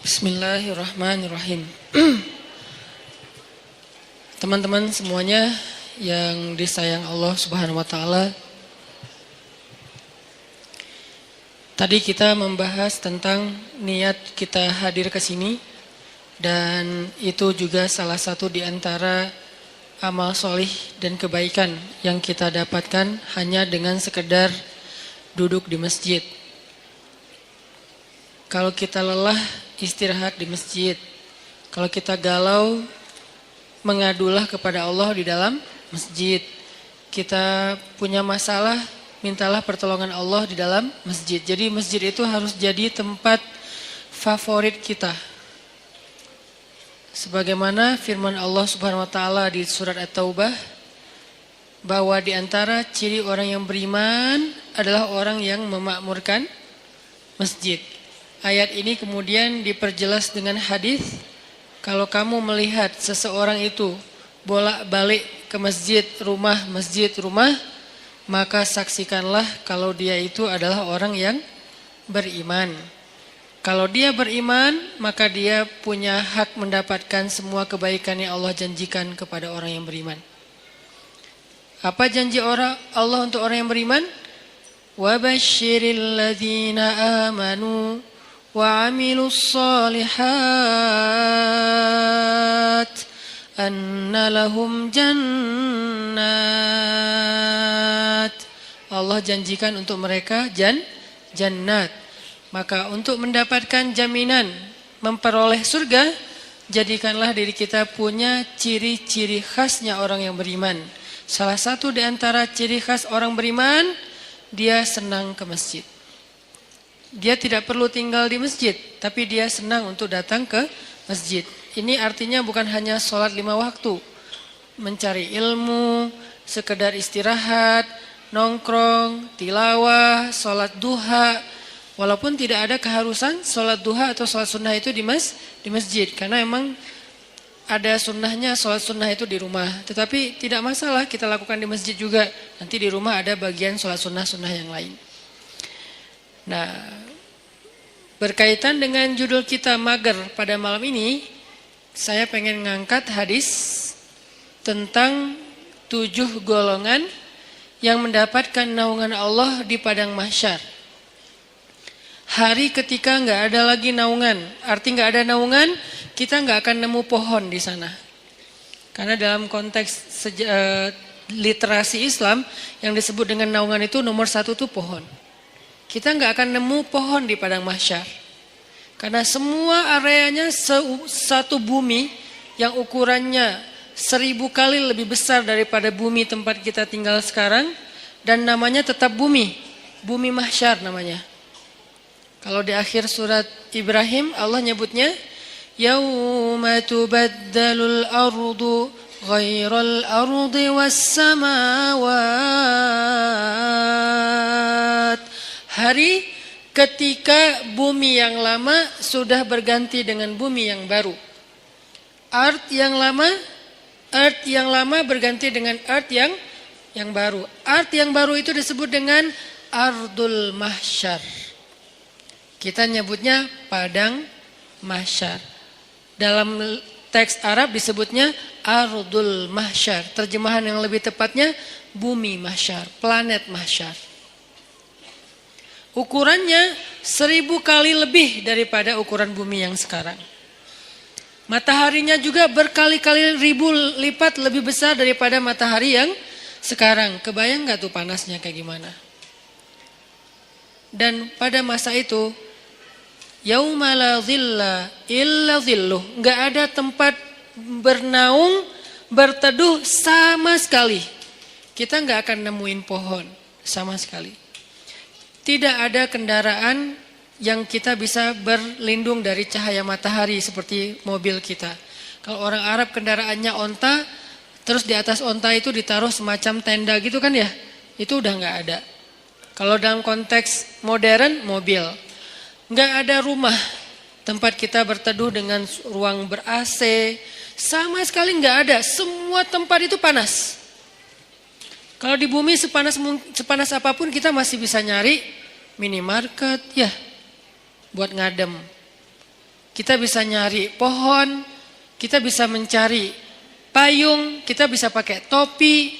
Bismillahirrahmanirrahim. Teman-teman semuanya yang disayang Allah Subhanahu wa taala. Tadi kita membahas tentang niat kita hadir ke sini dan itu juga salah satu di antara amal solih dan kebaikan yang kita dapatkan hanya dengan sekedar duduk di masjid. Kalau kita lelah, istirahat di masjid. Kalau kita galau, mengadulah kepada Allah di dalam masjid. Kita punya masalah, mintalah pertolongan Allah di dalam masjid. Jadi masjid itu harus jadi tempat favorit kita. Sebagaimana firman Allah Subhanahu wa taala di surat At-Taubah, bahwa di antara ciri orang yang beriman adalah orang yang memakmurkan masjid. Ayat ini kemudian diperjelas dengan hadis, kalau kamu melihat seseorang itu bolak-balik ke masjid rumah, maka saksikanlah kalau dia itu adalah orang yang beriman. Kalau dia beriman, maka dia punya hak mendapatkan semua kebaikan yang Allah janjikan kepada orang yang beriman. Apa janji Allah untuk orang yang beriman? Wabasyiril ladzina amanu wa 'amilus shalihat anna lahum jannat. Allah janjikan untuk mereka jannat. Maka untuk mendapatkan jaminan memperoleh surga, jadikanlah diri kita punya ciri-ciri khasnya orang yang beriman. Salah satu di antara ciri khas orang beriman, dia senang ke masjid. Dia tidak perlu tinggal di masjid, tapi dia senang untuk datang ke masjid. Ini artinya bukan hanya sholat 5 waktu. Mencari ilmu, sekedar istirahat, nongkrong, tilawah, sholat duha. Walaupun tidak ada keharusan sholat duha atau sholat sunnah itu di masjid. Karena emang ada sunnahnya sholat sunnah itu di rumah. Tetapi tidak masalah kita lakukan di masjid juga. Nanti di rumah ada bagian sholat sunnah-sunnah yang lain. Nah, berkaitan dengan judul kita mager pada malam ini, saya pengen ngangkat hadis tentang 7 golongan yang mendapatkan naungan Allah di padang mahsyar. Hari ketika nggak ada lagi naungan, arti nggak ada naungan, kita nggak akan nemu pohon di sana. Karena dalam konteks literasi Islam yang disebut dengan naungan itu nomor 1 tuh pohon. Kita nggak akan nemu pohon di padang mahsyar. Karena semua areanya satu bumi yang ukurannya 1000 kali lebih besar daripada bumi tempat kita tinggal sekarang. Dan namanya tetap bumi. Bumi mahsyar namanya. Kalau di akhir surat Ibrahim Allah nyebutnya Yauma tubaddalul ardu ghairal ardi was samawat. Hari ketika bumi yang lama sudah berganti dengan bumi yang baru. Earth yang lama berganti dengan earth yang baru. Earth yang baru itu disebut dengan Ardul Mahsyar. Kita nyebutnya padang mahsyar. Dalam teks Arab disebutnya Ardul Mahsyar. Terjemahan yang lebih tepatnya bumi mahsyar, planet mahsyar. Ukurannya 1000 kali lebih daripada ukuran bumi yang sekarang. Mataharinya juga berkali-kali ribu lipat lebih besar daripada matahari yang sekarang. Kebayang gak tuh panasnya kayak gimana? Dan pada masa itu, yauma la dhilla illa dhilluh, gak ada tempat bernaung, berteduh sama sekali. Kita gak akan nemuin pohon sama sekali. Tidak ada kendaraan yang kita bisa berlindung dari cahaya matahari seperti mobil kita. Kalau orang Arab kendaraannya onta, terus di atas onta itu ditaruh semacam tenda gitu kan ya, itu udah gak ada. Kalau dalam konteks modern, mobil. Gak ada rumah tempat kita berteduh dengan ruang ber-AC, sama sekali gak ada. Semua tempat itu panas. Kalau di bumi sepanas apapun kita masih bisa nyari minimarket ya buat ngadem. kita bisa nyari pohon, kita bisa mencari payung, kita bisa pakai topi,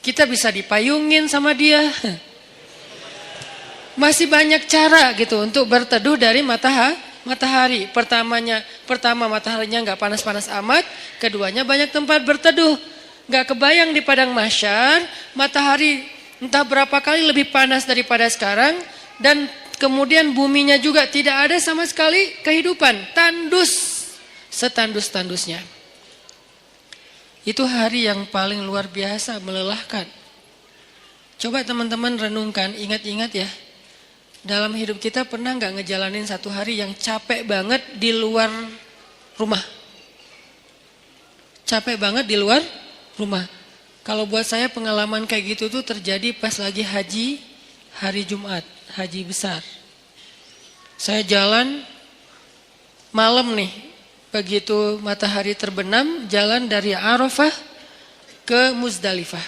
kita bisa dipayungin sama dia. Masih banyak cara gitu untuk berteduh dari matahari. Pertama mataharinya nggak panas-panas amat, keduanya banyak tempat berteduh. Nggak kebayang di padang mahsyar, matahari entah berapa kali lebih panas daripada sekarang, dan kemudian buminya juga tidak ada sama sekali kehidupan, tandus, setandus-tandusnya. Itu hari yang paling luar biasa, melelahkan. Coba teman-teman renungkan, ingat-ingat ya. Dalam hidup kita pernah nggak ngejalanin satu hari yang capek banget di luar rumah? Capek banget di luar rumah. Kalau buat saya pengalaman kayak gitu tuh terjadi pas lagi haji, hari Jumat, haji besar. Saya jalan malam nih, begitu matahari terbenam, jalan dari Arafah ke Muzdalifah.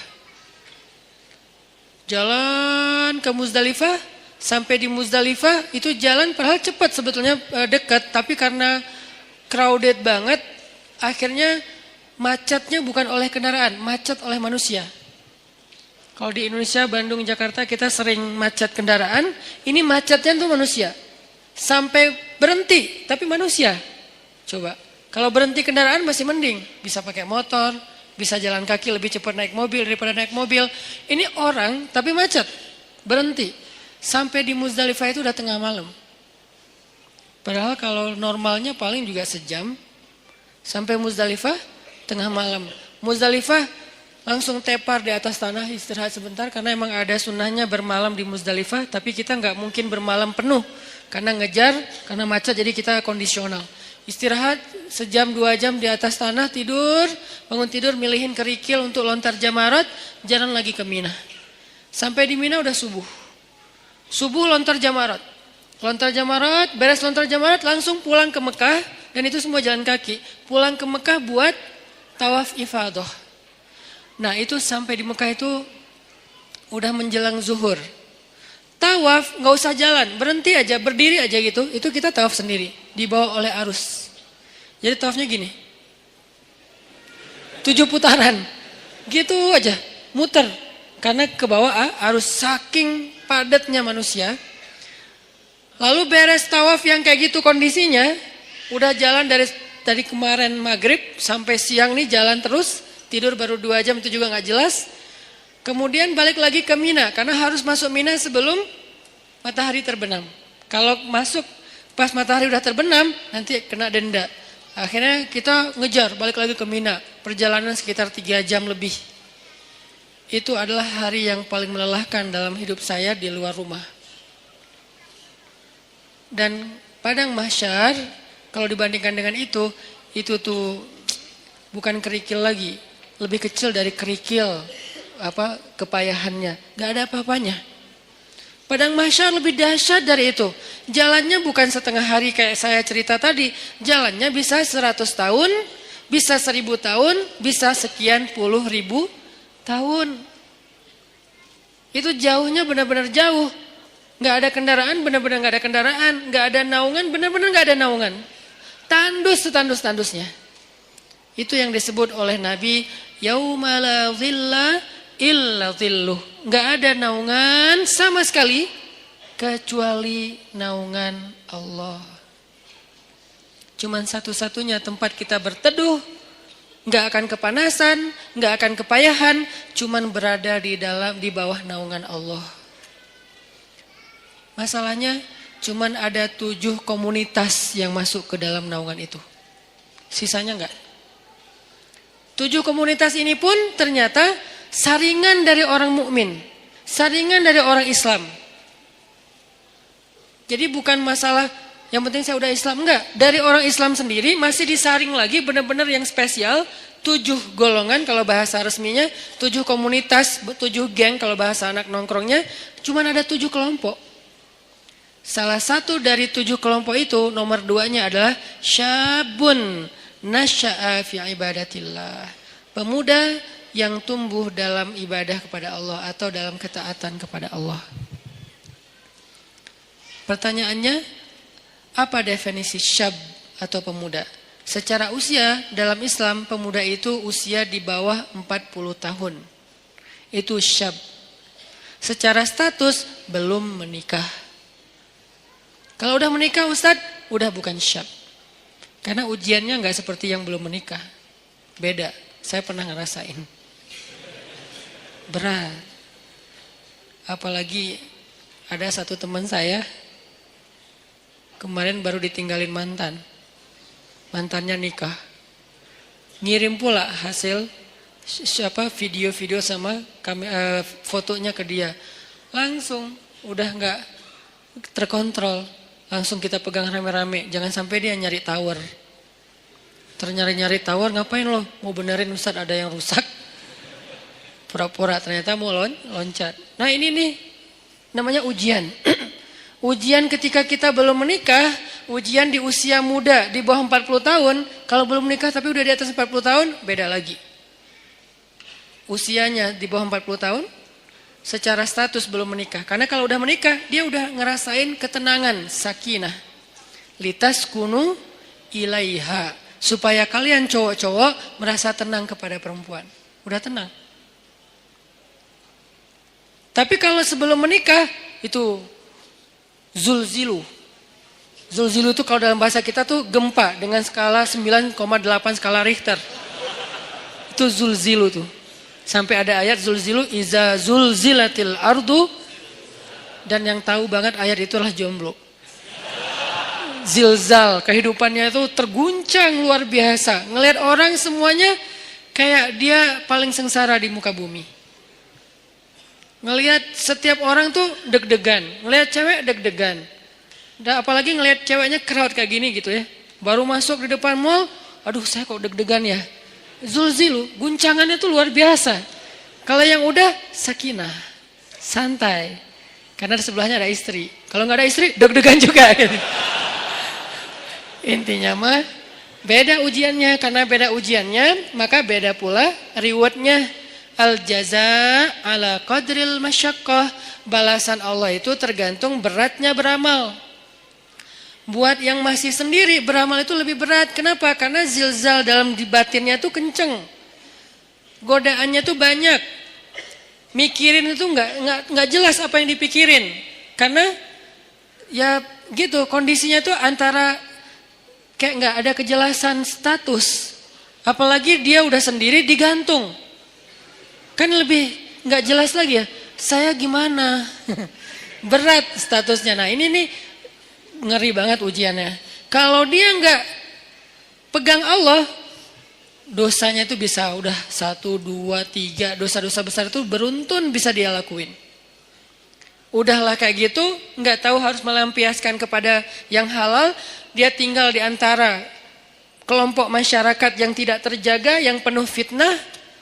Jalan ke Muzdalifah, sampai di Muzdalifah itu jalan padahal cepat sebetulnya, dekat, tapi karena crowded banget, akhirnya macetnya bukan oleh kendaraan, macet oleh manusia. Kalau di Indonesia, Bandung, Jakarta kita sering macet kendaraan, ini macetnya tuh manusia. Sampai berhenti, tapi manusia. Coba, kalau berhenti kendaraan masih mending, bisa pakai motor, bisa jalan kaki lebih cepat naik mobil daripada naik mobil. Ini orang tapi macet, berhenti. Sampai di Muzdalifah itu udah tengah malam. Padahal kalau normalnya paling juga sejam. Sampai Muzdalifah tengah malam. Muzdalifah langsung tepar di atas tanah, istirahat sebentar. Karena emang ada sunnahnya bermalam di Muzdalifah. Tapi kita nggak mungkin bermalam penuh. Karena ngejar, karena macet, jadi kita kondisional. Istirahat sejam 2 jam di atas tanah, tidur. Bangun tidur, milihin kerikil untuk lontar jamarat. Jalan lagi ke Mina. Sampai di Mina udah subuh. Subuh lontar jamarat, beres lontar jamarat langsung pulang ke Mekah, dan itu semua jalan kaki. Pulang ke Mekah buat tawaf ifadah. Nah itu sampai di Mekah itu udah menjelang zuhur. Tawaf nggak usah jalan, berhenti aja, berdiri aja gitu. Itu kita tawaf sendiri, dibawa oleh arus. Jadi tawafnya gini, 7 putaran, gitu aja, muter. Karena ke bawah arus, saking padatnya manusia. Lalu beres tawaf yang kayak gitu kondisinya, udah jalan dari kemarin maghrib sampai siang nih jalan terus, tidur baru 2 jam itu juga gak jelas. Kemudian balik lagi ke Mina, karena harus masuk Mina sebelum matahari terbenam. Kalau masuk pas matahari udah terbenam, nanti kena denda. Akhirnya kita ngejar balik lagi ke Mina, perjalanan sekitar 3 jam lebih. Itu adalah hari yang paling melelahkan dalam hidup saya di luar rumah. Dan padang mahsyar, kalau dibandingkan dengan itu tuh bukan kerikil lagi, lebih kecil dari kerikil kepayahannya, gak ada apa-apanya. Padang mahsyar lebih dahsyat dari itu. Jalannya bukan setengah hari kayak saya cerita tadi, jalannya bisa 100 tahun, bisa 1000 tahun, bisa sekian puluh ribu tahun. Itu jauhnya benar-benar jauh. Gak ada kendaraan, benar-benar gak ada kendaraan. Gak ada naungan, benar-benar gak ada naungan. Tandus setandus-tandusnya. Itu yang disebut oleh Nabi, yauma la dhilla illa dhilluh. Gak ada naungan sama sekali kecuali naungan Allah. Cuman satu-satunya tempat kita berteduh, gak akan kepanasan, gak akan kepayahan, cuman berada di bawah naungan Allah. Masalahnya cuman ada 7 komunitas yang masuk ke dalam naungan itu. Sisanya enggak. 7 komunitas ini pun ternyata saringan dari orang mukmin, saringan dari orang Islam. Jadi bukan masalah yang penting saya udah Islam, enggak. Dari orang Islam sendiri masih disaring lagi benar-benar yang spesial. 7 golongan kalau bahasa resminya, 7 komunitas, 7 geng kalau bahasa anak nongkrongnya. Cuman ada 7 kelompok. Salah satu dari 7 kelompok itu, nomor 2-nya adalah syabun nasya'a fi ibadatillah. Pemuda yang tumbuh dalam ibadah kepada Allah atau dalam ketaatan kepada Allah. Pertanyaannya, apa definisi syab atau pemuda. Secara usia dalam Islam pemuda itu usia di bawah 40 tahun. Itu syab. Secara status belum menikah. Kalau udah menikah Ustadz, udah bukan syab. Karena ujiannya nggak seperti yang belum menikah. Beda, saya pernah ngerasain. Berat. Apalagi ada satu teman saya, kemarin baru ditinggalin mantan. Mantannya nikah. Ngirim pula hasil video-video sama fotonya ke dia. Langsung udah nggak terkontrol. Langsung kita pegang rame-rame. Jangan sampai dia nyari tower. Ternyari-nyari tower, ngapain lo? Mau benerin Ustadz ada yang rusak. Pura-pura ternyata mau loncat. Nah ini nih namanya ujian. Ujian ketika kita belum menikah, ujian di usia muda di bawah 40 tahun, kalau belum menikah tapi udah di atas 40 tahun, beda lagi. Usianya di bawah 40 tahun, secara status belum menikah. Karena kalau udah menikah, dia udah ngerasain ketenangan, sakinah. Litaskunu ilaiha. Supaya kalian cowok-cowok merasa tenang kepada perempuan. Udah tenang. Tapi kalau sebelum menikah, itu zulzilu. Zulzilu itu kalau dalam bahasa kita tuh gempa dengan skala 9,8 skala Richter. Itu zulzilu tuh. Sampai ada ayat zulzilu iza zulzilatil ardu, dan yang tahu banget ayat itulah jomblo. Zilzal, kehidupannya itu terguncang luar biasa. Ngelihat orang semuanya kayak dia paling sengsara di muka bumi. Ngelihat setiap orang tuh deg-degan, ngelihat cewek deg-degan. Apalagi ngelihat ceweknya crowd kayak gini gitu ya. Baru masuk di depan mall, aduh saya kok deg-degan ya. Zulzilu, guncangannya tuh luar biasa. Kalau yang udah sakinah, santai. Karena di sebelahnya ada istri. Kalau nggak ada istri, deg-degan juga. Gitu. Intinya mah beda ujiannya. Karena beda ujiannya, maka beda pula rewardnya. Al-jaza ala qadril masyaqqah. Balasan Allah itu tergantung beratnya beramal. Buat yang masih sendiri beramal itu lebih berat. Kenapa? Karena zilzal dalam di batinnya itu kenceng. Godaannya tuh banyak. Mikirin itu nggak jelas apa yang dipikirin. Karena ya gitu kondisinya tuh antara kayak nggak ada kejelasan status. Apalagi dia udah sendiri digantung. Kan lebih nggak jelas lagi ya. Saya gimana? Berat statusnya. Nah ini nih ngeri banget ujiannya. Kalau dia nggak pegang Allah, dosanya itu bisa udah 1, 2, 3. Dosa-dosa besar itu beruntun bisa dia lakuin. Udahlah kayak gitu, nggak tahu harus melampiaskan kepada yang halal. Dia tinggal di antara kelompok masyarakat yang tidak terjaga, yang penuh fitnah.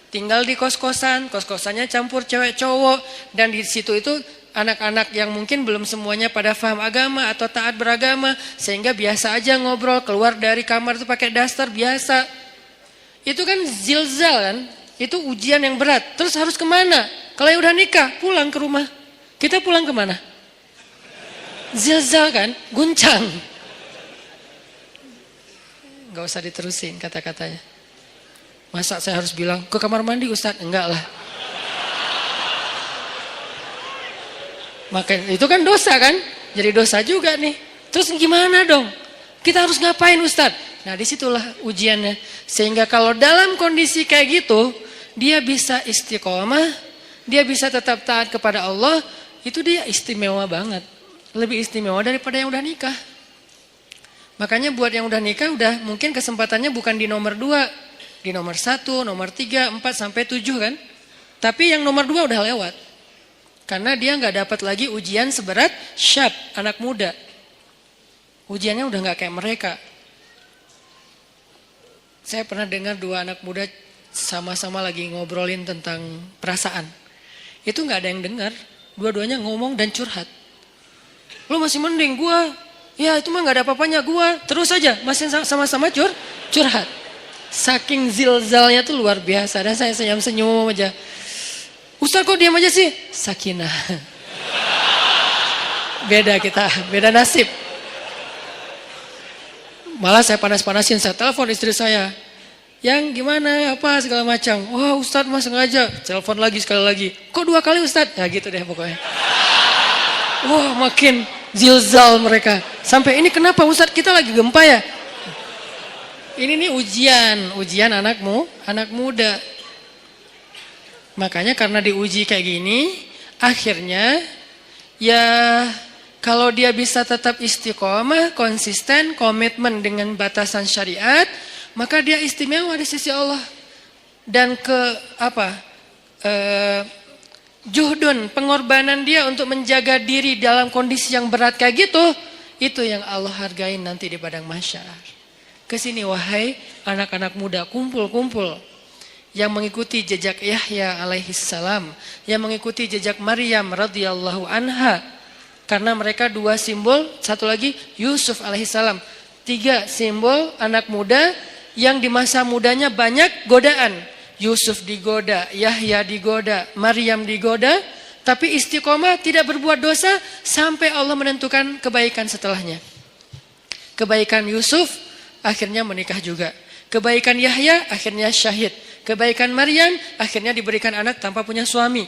Tinggal di kos-kosan, kos-kosannya campur cewek cowok, dan di situ itu anak-anak yang mungkin belum semuanya pada paham agama atau taat beragama, sehingga biasa aja ngobrol, keluar dari kamar itu pakai daster biasa. Itu kan zilzal kan, itu ujian yang berat. Terus harus kemana? Kalau yang udah nikah, pulang ke rumah. Kita pulang kemana? Zilzal kan, guncang. Gak usah diterusin kata-katanya. Masa saya harus bilang ke kamar mandi Ustadz? Enggak lah. Makanya itu kan dosa kan? Jadi dosa juga nih. Terus gimana dong? Kita harus ngapain Ustadz? Nah disitulah ujiannya. Sehingga kalau dalam kondisi kayak gitu, dia bisa istiqomah, dia bisa tetap taat kepada Allah, itu dia istimewa banget. Lebih istimewa daripada yang udah nikah. Makanya buat yang udah nikah, udah mungkin kesempatannya bukan di nomor 2. Di nomor 1, nomor 3, 4, sampai 7 kan. Tapi yang nomor 2 udah lewat. Karena dia gak dapat lagi ujian seberat syab, anak muda. Ujiannya udah gak kayak mereka. Saya pernah dengar 2 anak muda sama-sama lagi ngobrolin tentang perasaan. Itu gak ada yang dengar. Dua-duanya ngomong dan curhat. Lo masih mending gua. Ya itu mah gak ada apa-apanya gua. Terus aja masih sama-sama curhat. Saking zilzalnya tuh luar biasa. Dan saya senyum-senyum aja. Ustaz kok diam aja sih? Sakinah. Beda kita, beda nasib. Malah saya panas-panasin, saya telepon istri saya. Yang gimana, apa segala macam. Wah Ustadz mas sengaja, telepon lagi sekali lagi. Kok 2 kali Ustadz? Ya gitu deh pokoknya. Wah makin zilzal mereka. Sampai ini kenapa Ustadz kita lagi gempa ya? Ini nih ujian anak muda. Makanya karena diuji kayak gini, akhirnya ya kalau dia bisa tetap istiqomah, konsisten, komitmen dengan batasan syariat, maka dia istimewa di sisi Allah. Dan juhdun, pengorbanan dia untuk menjaga diri dalam kondisi yang berat kayak gitu, itu yang Allah hargain nanti di padang mahsyar. Kesini wahai anak-anak muda, kumpul-kumpul. Yang mengikuti jejak Yahya alaihi salam, yang mengikuti jejak Maryam radhiyallahu anha. Karena mereka 2 simbol, satu lagi Yusuf alaihi salam. 3 simbol anak muda yang di masa mudanya banyak godaan. Yusuf digoda, Yahya digoda, Maryam digoda, tapi istiqomah tidak berbuat dosa sampai Allah menentukan kebaikan setelahnya. Kebaikan Yusuf akhirnya menikah juga. Kebaikan Yahya akhirnya syahid. Kebaikan Maryam akhirnya diberikan anak tanpa punya suami.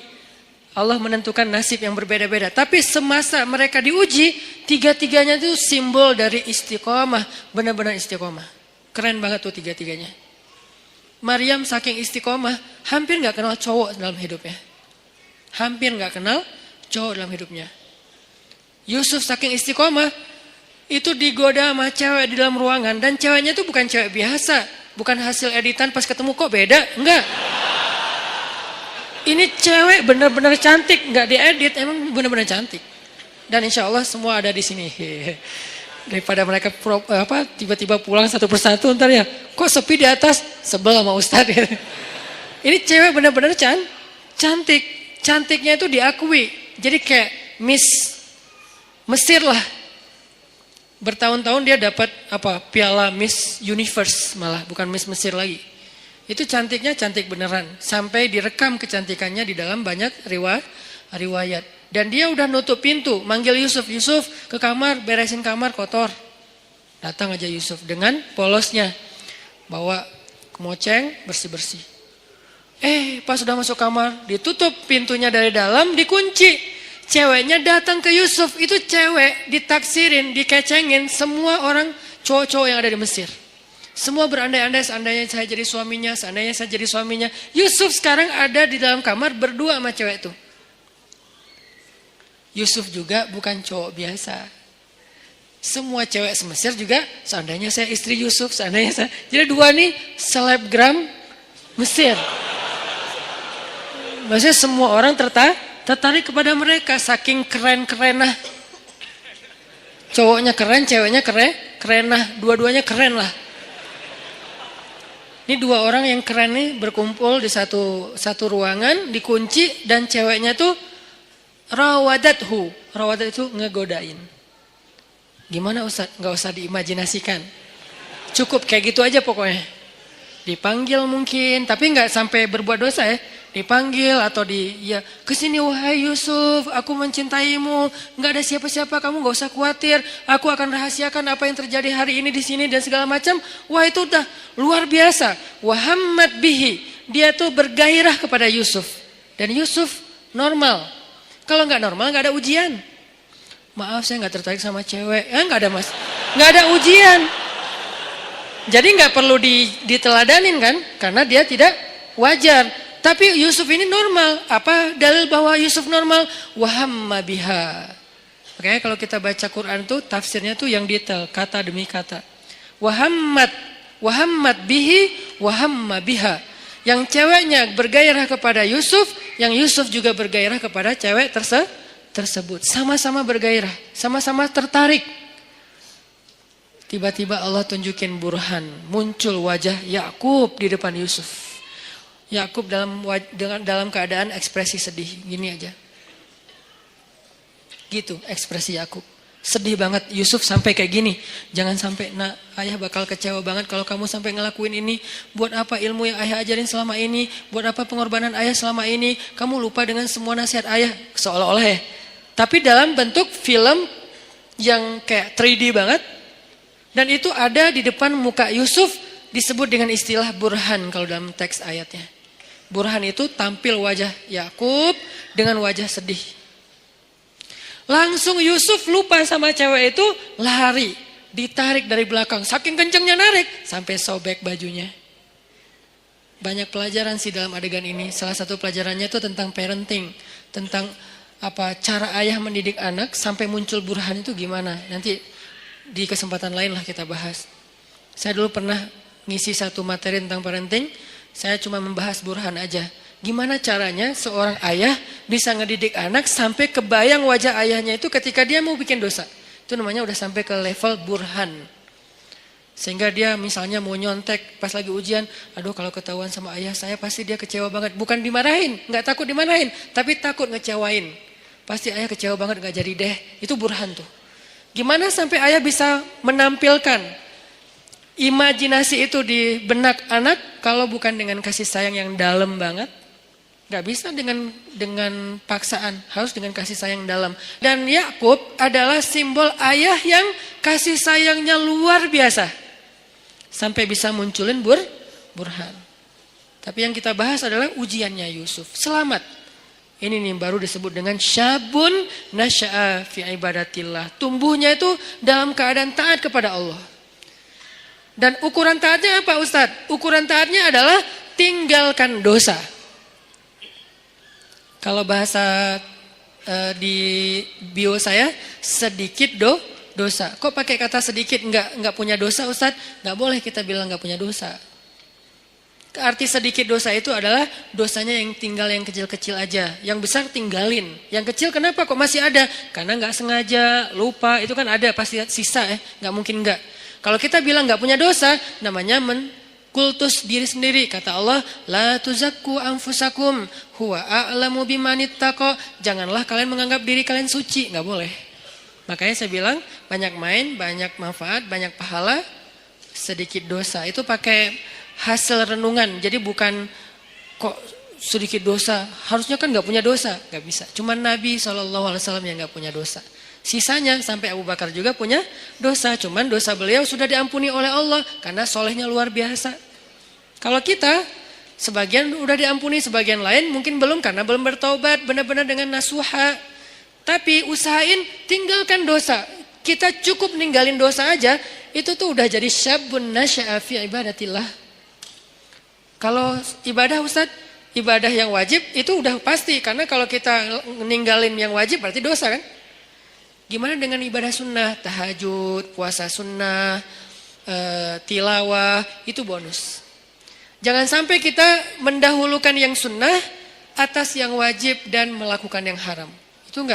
Allah menentukan nasib yang berbeda-beda. Tapi semasa mereka diuji, 3-tiganya itu simbol dari istiqomah. Benar-benar istiqomah. Keren banget tuh 3-tiganya. Maryam saking istiqomah, hampir gak kenal cowok dalam hidupnya. Hampir gak kenal cowok dalam hidupnya. Yusuf saking istiqomah, itu digoda sama cewek di dalam ruangan. Dan ceweknya itu bukan cewek biasa. Bukan hasil editan pas ketemu kok beda. Enggak. Ini cewek benar-benar cantik. Enggak diedit. Emang benar-benar cantik. Dan insya Allah semua ada di sini. Daripada mereka tiba-tiba pulang satu persatu ntar ya. Kok sepi di atas? Sebel sama Ustadz. Ini cewek benar-benar cantik. Cantiknya itu diakui. Jadi kayak Miss Mesir lah. Bertahun-tahun dia dapat piala Miss Universe malah, bukan Miss Mesir lagi. Itu cantiknya cantik beneran. Sampai direkam kecantikannya di dalam banyak riwayat. Dan dia udah nutup pintu, manggil Yusuf. Yusuf ke kamar, beresin kamar kotor. Datang aja Yusuf dengan polosnya. Bawa kemoceng, bersih-bersih. Pas udah masuk kamar, ditutup pintunya dari dalam, dikunci. Ceweknya datang ke Yusuf, itu cewek ditaksirin, dikecengin semua orang cowok-cowok yang ada di Mesir. Semua berandai-andai seandainya saya jadi suaminya, seandainya saya jadi suaminya. Yusuf sekarang ada di dalam kamar berdua sama cewek itu. Yusuf juga bukan cowok biasa. Semua cewek se-Mesir juga, seandainya saya istri Yusuf, seandainya saya. Jadi 2 nih selebgram Mesir. Maksudnya semua orang tertarik kepada mereka saking keren-kerenah. Cowoknya keren, ceweknya kerenah, dua-duanya keren lah. Ini 2 orang yang keren nih berkumpul di satu ruangan, dikunci dan ceweknya tuh rawadathu. Rawadat itu ngegodain. Gimana Ustaz? Nggak usah diimajinasikan. Cukup kayak gitu aja pokoknya. Dipanggil mungkin, tapi nggak sampai berbuat dosa ya. Dipanggil atau kesini wahai Yusuf, aku mencintaimu, nggak ada siapa-siapa, kamu nggak usah khawatir, aku akan rahasiakan apa yang terjadi hari ini di sini dan segala macam. Wah itu udah luar biasa. Wahammat bihi, dia tuh bergairah kepada Yusuf dan Yusuf normal. Kalau nggak normal nggak ada ujian. Maaf saya nggak tertarik sama cewek, nggak ada mas, nggak ada ujian. Jadi nggak perlu diteladanin kan, karena dia tidak wajar. Tapi Yusuf ini normal. Apa dalil bahwa Yusuf normal? Wahamma biha. Makanya kalau kita baca Quran tuh tafsirnya tuh yang detail, kata demi kata. Wahammat bihi, wahamma biha. Yang ceweknya bergairah kepada Yusuf, yang Yusuf juga bergairah kepada cewek tersebut. Sama-sama bergairah, sama-sama tertarik. Tiba-tiba Allah tunjukin burhan, muncul wajah Yakub di depan Yusuf. Yakub dalam keadaan ekspresi sedih, gini aja. Gitu ekspresi Yakub. Sedih banget Yusuf sampai kayak gini. Jangan sampai ayah bakal kecewa banget kalau kamu sampai ngelakuin ini. Buat apa ilmu yang ayah ajarin selama ini? Buat apa pengorbanan ayah selama ini? Kamu lupa dengan semua nasihat ayah. Seolah-olah ya. Tapi dalam bentuk film yang kayak 3D banget. Dan itu ada di depan muka Yusuf, disebut dengan istilah burhan kalau dalam teks ayatnya. Burhan itu tampil wajah Yakub dengan wajah sedih. Langsung Yusuf lupa sama cewek itu, lari, ditarik dari belakang. Saking kencengnya narik, sampai sobek bajunya. Banyak pelajaran sih dalam adegan ini. Salah satu pelajarannya itu tentang parenting, tentang cara ayah mendidik anak sampai muncul burhan itu gimana. Nanti di kesempatan lain lah kita bahas. Saya dulu pernah ngisi satu materi tentang parenting, saya cuma membahas burhan aja. Gimana caranya seorang ayah bisa ngedidik anak sampai kebayang wajah ayahnya itu ketika dia mau bikin dosa. Itu namanya udah sampai ke level burhan. Sehingga dia misalnya mau nyontek pas lagi ujian, aduh kalau ketahuan sama ayah saya pasti dia kecewa banget. Bukan dimarahin, gak takut dimarahin, tapi takut ngecewain. Pasti ayah kecewa banget gak jadi deh. Itu burhan tuh. Gimana sampai ayah bisa menampilkan imajinasi itu di benak anak kalau bukan dengan kasih sayang yang dalam banget? Gak bisa dengan paksaan, harus dengan kasih sayang dalam. Dan Yakub adalah simbol ayah yang kasih sayangnya luar biasa. Sampai bisa munculin burhan. Tapi yang kita bahas adalah ujiannya Yusuf. Selamat. Ini nih baru disebut dengan syabun nasya'a fi ibadatillah. Tumbuhnya itu dalam keadaan taat kepada Allah. Dan ukuran taatnya apa Ustadz? Ukuran taatnya adalah tinggalkan dosa. Kalau bahasa di bio saya, sedikit dosa. Kok pakai kata sedikit? Enggak punya dosa Ustadz? Enggak boleh kita bilang enggak punya dosa. Arti sedikit dosa itu adalah dosanya yang tinggal yang kecil-kecil aja. Yang besar tinggalin. Yang kecil kenapa kok masih ada? Karena nggak sengaja, lupa. Itu kan ada pasti sisa ya. Nggak mungkin nggak. Kalau kita bilang nggak punya dosa, namanya kultus diri sendiri. Kata Allah, la tuzakku anfusakum huwa a'lamu bimanittaqo. Janganlah kalian menganggap diri kalian suci. Nggak boleh. Makanya saya bilang banyak main, banyak manfaat, banyak pahala, sedikit dosa. Itu pakai hasil renungan. Jadi bukan kok sedikit dosa. Harusnya kan gak punya dosa. Gak bisa. Cuma Nabi SAW yang gak punya dosa. Sisanya sampai Abu Bakar juga punya dosa. Cuman dosa beliau sudah diampuni oleh Allah. Karena solehnya luar biasa. Kalau kita, sebagian udah diampuni, sebagian lain mungkin belum. Karena belum bertaubat benar-benar dengan nasuha. Tapi usahain tinggalkan dosa. Kita cukup ninggalin dosa aja. Itu tuh udah jadi syabun nasya'a fi ibadatillah. Kalau ibadah Ustadz, ibadah yang wajib itu udah pasti. Karena kalau kita ninggalin yang wajib berarti dosa kan. Gimana dengan ibadah sunnah, tahajud, puasa sunnah, tilawah, itu bonus. Jangan sampai kita mendahulukan yang sunnah atas yang wajib dan melakukan yang haram. Itu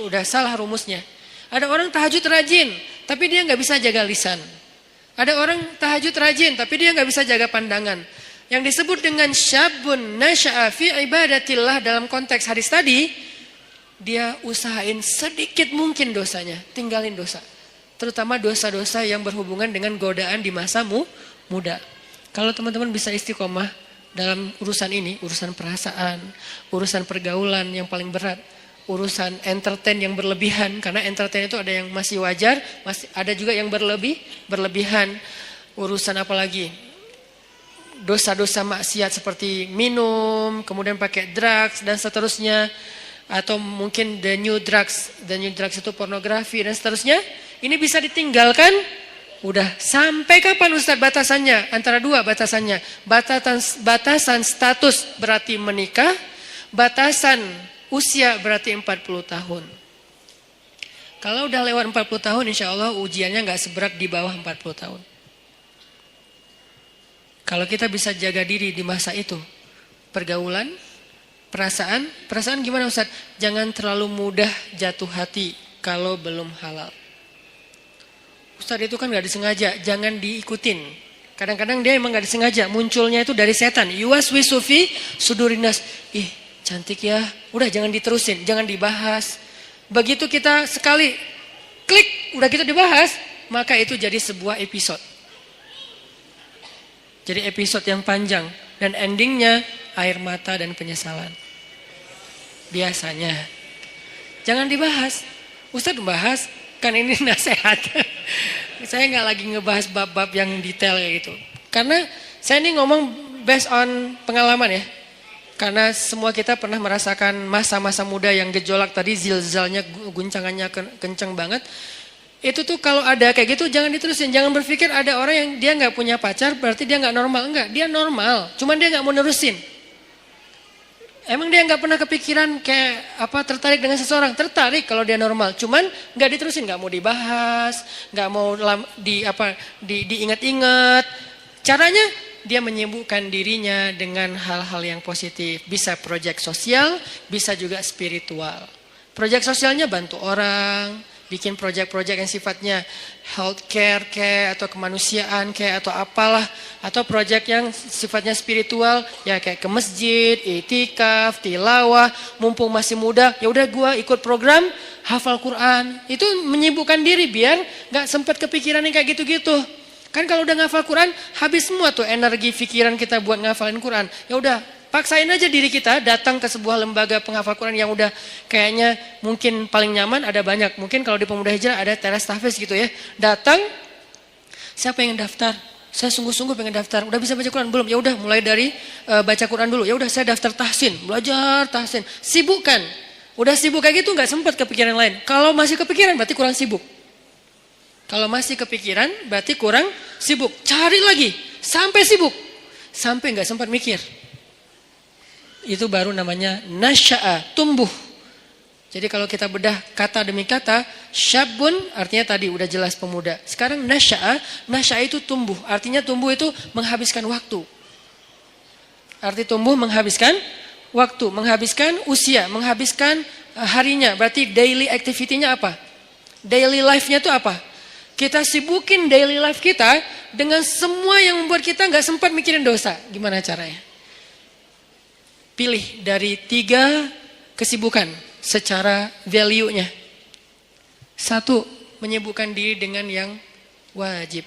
udah salah rumusnya. Ada orang tahajud rajin, tapi dia nggak bisa jaga lisan. Ada orang tahajud rajin, tapi dia nggak bisa jaga pandangan. Yang disebut dengan syabun nasya'a fi ibadatillah dalam konteks hadis tadi, dia usahain sedikit mungkin dosanya, tinggalin dosa. Terutama dosa-dosa yang berhubungan dengan godaan di masa muda. Kalau teman-teman bisa istiqomah dalam urusan ini, urusan perasaan, urusan pergaulan yang paling berat, urusan entertain yang berlebihan, karena entertain itu ada yang masih wajar, masih ada juga yang berlebihan. Urusan apa lagi? Dosa-dosa maksiat seperti minum, kemudian pakai drugs dan seterusnya, atau mungkin the new drugs itu pornografi dan seterusnya. Ini bisa ditinggalkan. Udah sampai kapan Ustadz batasannya? Antara dua batasannya. Batasan status berarti menikah, batasan usia berarti 40 tahun. Kalau udah lewat 40 tahun insya Allah ujiannya gak seberat di bawah 40 tahun. Kalau kita bisa jaga diri di masa itu, pergaulan, perasaan gimana Ustaz? Jangan terlalu mudah jatuh hati kalau belum halal. Ustaz itu kan gak disengaja, jangan diikutin. Kadang-kadang dia emang gak disengaja, munculnya itu dari setan. Yuwaswisu fi sudurinas. Ih, cantik ya. Udah jangan diterusin, jangan dibahas. Begitu kita sekali klik, udah kita dibahas, maka itu jadi sebuah episode. Jadi episode yang panjang dan endingnya air mata dan penyesalan. Biasanya. Jangan dibahas. Ustadz membahas, kan ini nasihat. Saya nggak lagi ngebahas bab-bab yang detail kayak gitu. Karena saya ini ngomong based on pengalaman ya. Karena semua kita pernah merasakan masa-masa muda yang gejolak tadi, zilzalnya, guncangannya kenceng banget. Itu tuh kalau ada kayak gitu jangan diterusin. Jangan berpikir ada orang yang dia nggak punya pacar berarti dia nggak normal. Enggak, dia normal. Cuman dia nggak mau nerusin. Emang dia nggak pernah kepikiran kayak tertarik dengan seseorang? Tertarik kalau dia normal, cuman nggak diterusin, nggak mau dibahas, nggak mau diingat-ingat. Caranya dia menyibukkan dirinya dengan hal-hal yang positif. Bisa proyek sosial, bisa juga spiritual. Proyek sosialnya bantu orang, bikin proyek-proyek yang sifatnya healthcare kayak atau kemanusiaan kayak atau apalah, atau proyek yang sifatnya spiritual ya kayak ke masjid, itikaf, tilawah, mumpung masih muda ya udah gua ikut program hafal Quran. Itu menyibukkan diri biar nggak sempat kepikiran yang kayak gitu-gitu. Kan kalau udah ngafal Quran habis semua tuh energi pikiran kita buat ngafalin Quran. Ya udah paksain aja diri kita datang ke sebuah lembaga penghafal Quran yang udah kayaknya mungkin paling nyaman, ada banyak. Mungkin kalau di Pemuda Hijrah ada teras tahfiz gitu ya. Datang, siapa yang daftar? Saya sungguh-sungguh pengen daftar. Udah bisa baca Quran belum? Ya udah mulai dari baca Quran dulu. Ya udah saya daftar tahsin, belajar tahsin. Sibukkan. Udah sibuk kayak gitu nggak sempat kepikiran lain. Kalau masih kepikiran berarti kurang sibuk. Kalau masih kepikiran berarti kurang sibuk. Cari lagi sampai sibuk. Sampai nggak sempat mikir. Itu baru namanya nasya'a, tumbuh. Jadi kalau kita bedah kata demi kata, syabun artinya tadi udah jelas pemuda. Sekarang nasya'a itu tumbuh. Artinya tumbuh itu menghabiskan waktu. Arti tumbuh menghabiskan waktu, menghabiskan usia, menghabiskan harinya. Berarti daily activity-nya apa? Daily life-nya itu apa? Kita sibukin daily life kita dengan semua yang membuat kita nggak sempat mikirin dosa. Gimana caranya? Pilih dari 3 kesibukan secara value-nya. 1, menyibukkan diri dengan yang wajib.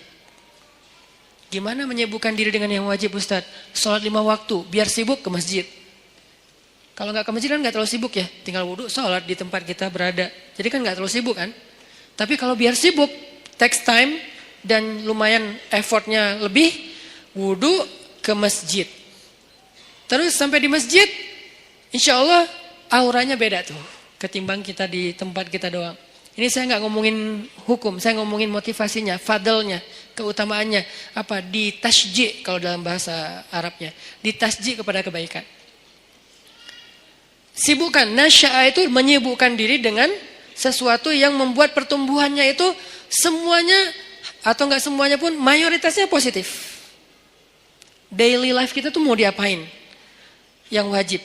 Gimana menyibukkan diri dengan yang wajib, Ustadz? Sholat 5 waktu, biar sibuk ke masjid. Kalau nggak ke masjid kan nggak terlalu sibuk ya, tinggal wudhu, sholat di tempat kita berada. Jadi kan nggak terlalu sibuk kan? Tapi kalau biar sibuk, takes time dan lumayan effortnya lebih, wudhu ke masjid. Terus sampai di masjid, insya Allah auranya beda tuh ketimbang kita di tempat kita doang. Ini saya nggak ngomongin hukum, saya ngomongin motivasinya, fadlnya, keutamaannya. Apa? Ditasji' kalau dalam bahasa Arabnya. Ditasji' kepada kebaikan. Sibukkan, nasya'a itu menyibukkan diri dengan sesuatu yang membuat pertumbuhannya itu semuanya, atau nggak semuanya pun, mayoritasnya positif. Daily life kita tuh mau diapain? Yang wajib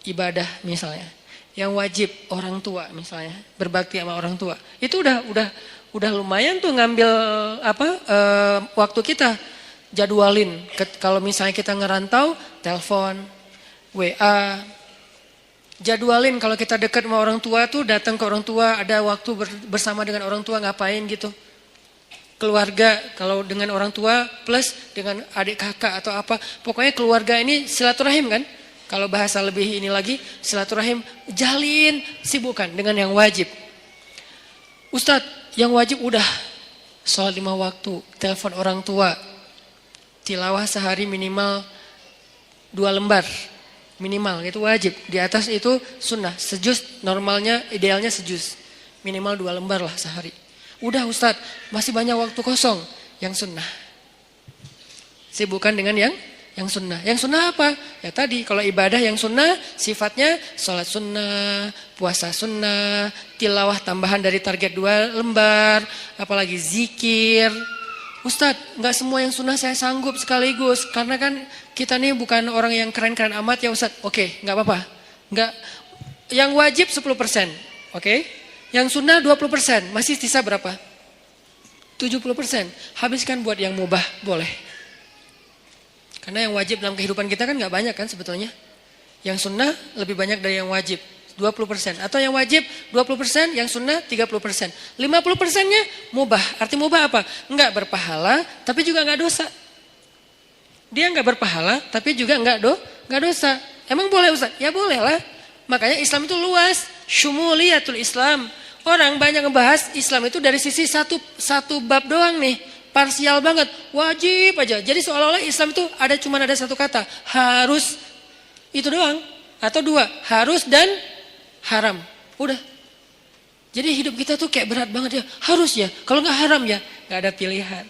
ibadah misalnya, yang wajib orang tua misalnya, berbakti sama orang tua, itu udah lumayan tuh ngambil waktu kita. Jadwalin, kalau misalnya kita ngerantau, telepon, WA, jadwalin kalau kita dekat sama orang tua tuh datang ke orang tua, ada waktu bersama dengan orang tua ngapain gitu. Keluarga kalau dengan orang tua plus dengan adik kakak atau apa, pokoknya keluarga ini silaturahim kan. Kalau bahasa lebih ini lagi, silaturahim, jalin, sibukkan dengan yang wajib. Ustadz, yang wajib udah sholat 5 waktu, telepon orang tua, tilawah sehari minimal 2 lembar, minimal itu wajib. Di atas itu sunnah, sejuz normalnya, idealnya sejuz, minimal 2 lembar lah sehari. Udah Ustadz, masih banyak waktu kosong, yang sunnah. Sibukkan dengan yang sunnah. Yang sunnah apa? Ya tadi kalau ibadah yang sunnah sifatnya sholat sunnah, puasa sunnah, tilawah tambahan dari target 2 lembar, apalagi zikir. Ustadz, nggak semua yang sunnah saya sanggup sekaligus, karena kan kita nih bukan orang yang keren-keren amat ya Ustadz. Oke, nggak apa-apa. Nggak, yang wajib 10%, oke? Yang sunnah 20%, masih sisa berapa? 70%. Habiskan buat yang mubah, boleh. Karena yang wajib dalam kehidupan kita kan nggak banyak kan sebetulnya. Yang sunnah lebih banyak dari yang wajib, 20%. Atau yang wajib 20%, yang sunnah 30%. 50%-nya mubah. Arti mubah apa? Nggak berpahala, tapi juga nggak dosa. Dia nggak berpahala, tapi juga nggak dosa. Emang boleh Ustaz? Ya boleh lah. Makanya Islam itu luas. Syumuliyatul Islam. orang banyak ngebahas Islam itu dari sisi satu bab doang nih, parsial banget, wajib aja. Jadi seolah-olah Islam itu cuma ada satu kata, harus, itu doang. Atau dua, harus dan haram. Udah. Jadi hidup kita tuh kayak berat banget ya, harus ya. Kalau nggak haram ya, nggak ada pilihan.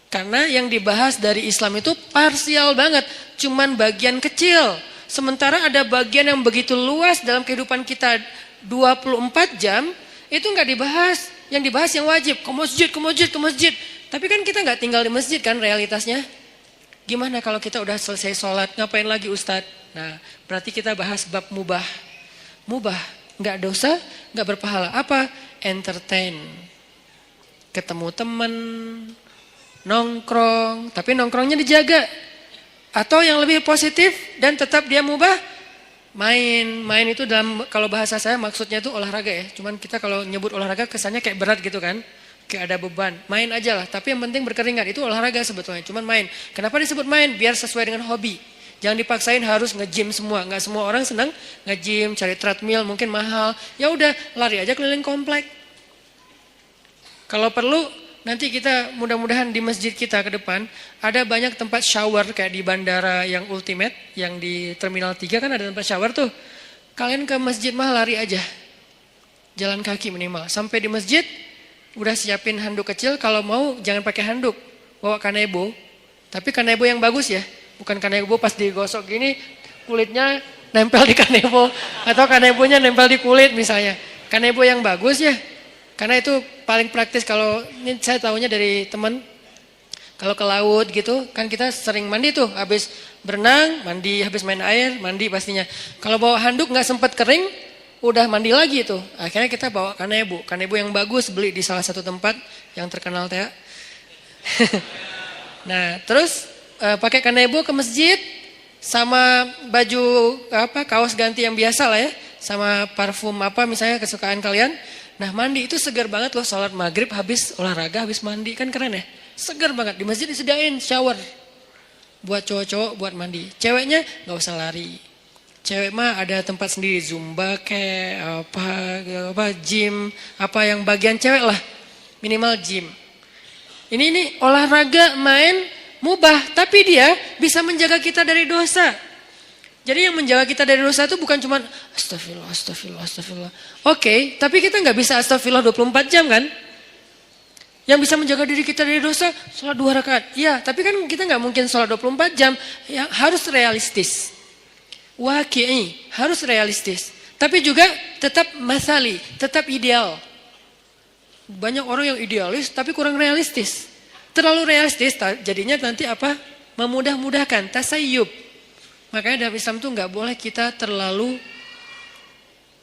Karena yang dibahas dari Islam itu parsial banget, cuman bagian kecil. Sementara ada bagian yang begitu luas dalam kehidupan kita 24 jam, itu nggak dibahas. Yang dibahas yang wajib, ke masjid, ke masjid, ke masjid. Tapi kan kita nggak tinggal di masjid kan realitasnya. Gimana kalau kita udah selesai sholat, ngapain lagi Ustadz? Nah, berarti kita bahas bab mubah. Mubah, nggak dosa, nggak berpahala. Apa? Entertain. Ketemu teman, nongkrong, tapi nongkrongnya dijaga. Atau yang lebih positif dan tetap dia mubah, main itu dalam, kalau bahasa saya maksudnya itu olahraga ya. Cuman kita kalau nyebut olahraga kesannya kayak berat gitu kan, kayak ada beban. Main aja lah, tapi yang penting berkeringat, itu olahraga sebetulnya. Cuman main. Kenapa disebut main? Biar sesuai dengan hobi. Jangan dipaksain harus nge-gym semua. Nggak semua orang senang nge-gym, cari treadmill mungkin mahal. Ya udah, lari aja keliling komplek. Kalau perlu nanti kita mudah-mudahan di masjid kita ke depan ada banyak tempat shower kayak di bandara yang ultimate, yang di Terminal 3 kan ada tempat shower tuh. Kalian ke masjid mah lari aja. Jalan kaki minimal. Sampai di masjid udah siapin handuk kecil, kalau mau jangan pakai handuk. Bawa kanebo. Tapi kanebo yang bagus ya. Bukan kanebo pas digosok gini kulitnya nempel di kanebo. Atau kanebonya nempel di kulit misalnya. Kanebo yang bagus ya. Karena itu paling praktis. Kalau ini saya tahunya dari teman. Kalau ke laut gitu kan kita sering mandi tuh. Habis berenang mandi, habis main air mandi pastinya. Kalau bawa handuk gak sempat kering udah mandi lagi tuh. Akhirnya kita bawa kanebo. Kanebo yang bagus beli di salah satu tempat yang terkenal teh. Nah terus pakai kanebo ke masjid sama baju kaos ganti yang biasa lah ya, sama parfum apa misalnya kesukaan kalian. Nah mandi itu segar banget loh, sholat maghrib habis olahraga habis mandi kan keren ya, segar banget. Di masjid disediain shower buat cowok-cowok buat mandi, ceweknya nggak usah lari. Cewek mah ada tempat sendiri, zumba kayak apa gym, apa yang bagian cewek lah, minimal gym. Ini olahraga main mubah, tapi dia bisa menjaga kita dari dosa. Jadi yang menjaga kita dari dosa itu bukan cuma astagfirullah, astagfirullah, astagfirullah. Oke, tapi kita nggak bisa astagfirullah 24 jam kan? Yang bisa menjaga diri kita dari dosa, sholat 2 rakaat. Iya, tapi kan kita nggak mungkin sholat 24 jam. Ya, harus realistis. Waqi'i, harus realistis. Tapi juga tetap masali, tetap ideal. Banyak orang yang idealis tapi kurang realistis. Terlalu realistis jadinya nanti apa? Memudah-mudahkan, tasayyub. Makanya dalam Islam tuh nggak boleh kita terlalu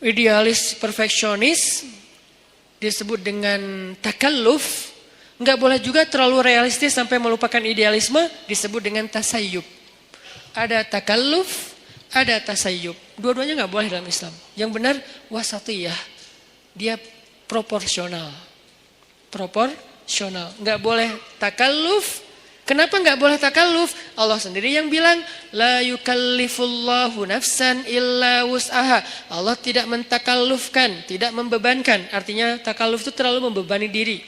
idealis, perfeksionis, disebut dengan takalluf. Nggak boleh juga terlalu realistis sampai melupakan idealisme, disebut dengan tasayyub. Ada takalluf, ada tasayyub. Dua-duanya nggak boleh dalam Islam. Yang benar wasatiyah, dia proporsional. Nggak boleh takalluf. Kenapa nggak boleh takalluf? Allah sendiri yang bilang la yukallifullahu nafsan illa wus'aha. Allah tidak mentakallufkan, tidak membebankan. Artinya takalluf itu terlalu membebani diri.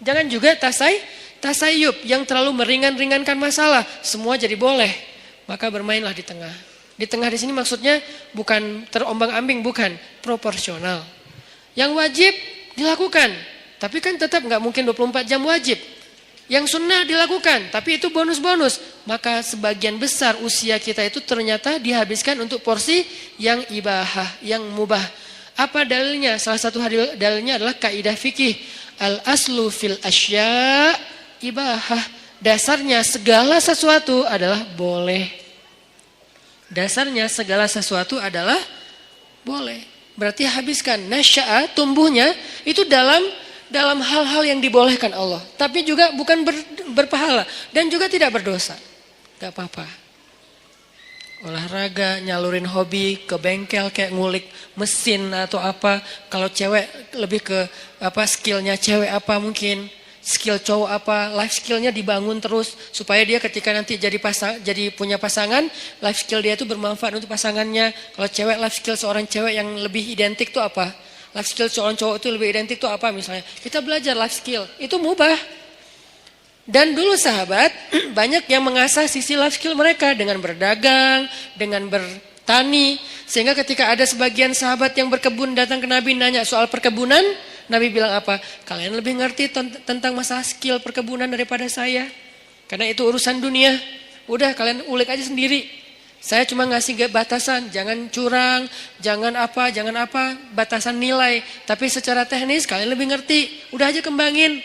Jangan juga tasayyub yang terlalu meringan-ringankan masalah. Semua jadi boleh. Maka bermainlah di tengah. Di tengah di sini maksudnya bukan terombang-ambing, bukan, proporsional. Yang wajib dilakukan, tapi kan tetap nggak mungkin 24 jam wajib. Yang sunnah dilakukan, tapi itu bonus-bonus. Maka sebagian besar usia kita itu ternyata dihabiskan untuk porsi yang ibahah, yang mubah. Apa dalilnya? Salah satu dalilnya adalah kaidah fikih. Al-aslu fil asya ibahah. Dasarnya segala sesuatu adalah boleh. Dasarnya segala sesuatu adalah boleh. Berarti habiskan. Nasya'a, tumbuhnya itu dalam hal-hal yang dibolehkan Allah. Tapi juga bukan berpahala. Dan juga tidak berdosa. Gak apa-apa. Olahraga, nyalurin hobi, ke bengkel kayak ngulik mesin atau apa. Kalau cewek lebih ke skillnya cewek apa mungkin. Skill cowok apa, life skillnya dibangun terus. Supaya dia ketika nanti jadi punya pasangan, life skill dia itu bermanfaat untuk pasangannya. Kalau cewek, life skill seorang cewek yang lebih identik tuh apa? Life skill cowok itu lebih identik tuh apa misalnya? Kita belajar life skill, itu mubah. Dan dulu sahabat banyak yang mengasah sisi life skill mereka dengan berdagang, dengan bertani. Sehingga ketika ada sebagian sahabat yang berkebun datang ke Nabi nanya soal perkebunan, Nabi bilang apa? Kalian lebih ngerti tentang masalah skill perkebunan daripada saya. Karena itu urusan dunia. Udah kalian ulik aja sendiri. Saya cuma ngasih batasan, jangan curang, jangan apa, batasan nilai. Tapi secara teknis kalian lebih ngerti. Udah aja kembangin.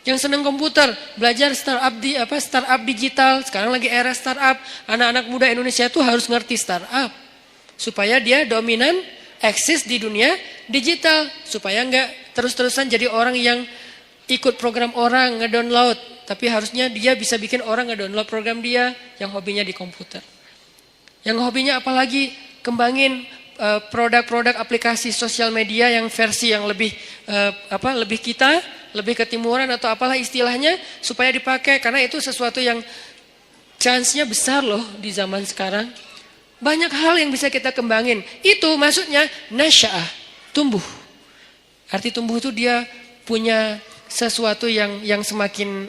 Yang senang komputer, belajar startup digital. Sekarang lagi era startup. Anak-anak muda Indonesia itu harus ngerti startup. Supaya dia dominan, eksis di dunia digital. Supaya enggak terus-terusan jadi orang yang ikut program orang, ngedownload. Tapi harusnya dia bisa bikin orang ngedownload program dia yang hobinya di komputer. Yang hobinya apalagi kembangin produk-produk aplikasi sosial media yang versi yang lebih lebih ketimuran atau apalah istilahnya supaya dipakai karena itu sesuatu yang chance-nya besar loh di zaman sekarang. Banyak hal yang bisa kita kembangin. Itu maksudnya nasya'ah, tumbuh. Arti tumbuh itu dia punya sesuatu yang semakin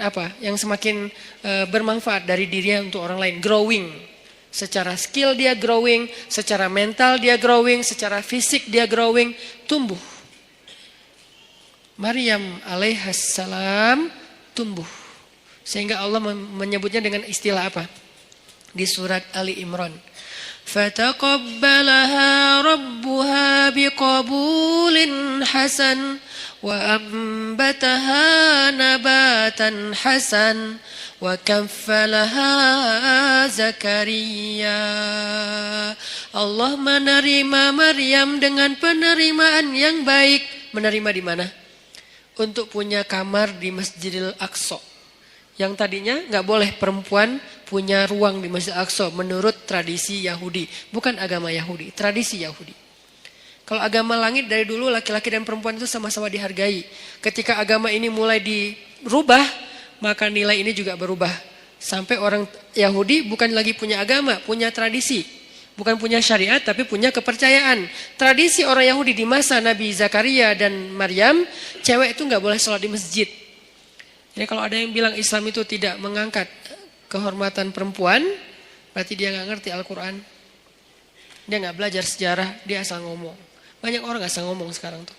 bermanfaat dari dirinya untuk orang lain, growing. Secara skill dia growing, secara mental dia growing, secara fisik dia growing, tumbuh. Maryam alaihissalam tumbuh. Sehingga Allah menyebutnya dengan istilah apa? Di surat Ali Imran. Fataqabbalaha rabbuha biqabulin hasan wa ambataha nabatan hasan. Wa kaffalaha Zakaria. Allah menerima Maryam dengan penerimaan yang baik. Menerima di mana? Untuk punya kamar di Masjidil Aqsa. Yang tadinya nggak boleh perempuan punya ruang di Masjidil Aqsa menurut tradisi Yahudi. Bukan agama Yahudi, tradisi Yahudi. Kalau agama langit dari dulu laki-laki dan perempuan itu sama-sama dihargai. Ketika agama ini mulai dirubah, maka nilai ini juga berubah. Sampai orang Yahudi bukan lagi punya agama, punya tradisi. Bukan punya syariat, tapi punya kepercayaan. Tradisi orang Yahudi di masa Nabi Zakaria dan Maryam, cewek itu nggak boleh sholat di masjid. Jadi kalau ada yang bilang Islam itu tidak mengangkat kehormatan perempuan, berarti dia nggak ngerti Al-Quran. Dia nggak belajar sejarah, dia asal ngomong. Banyak orang asal ngomong sekarang tuh.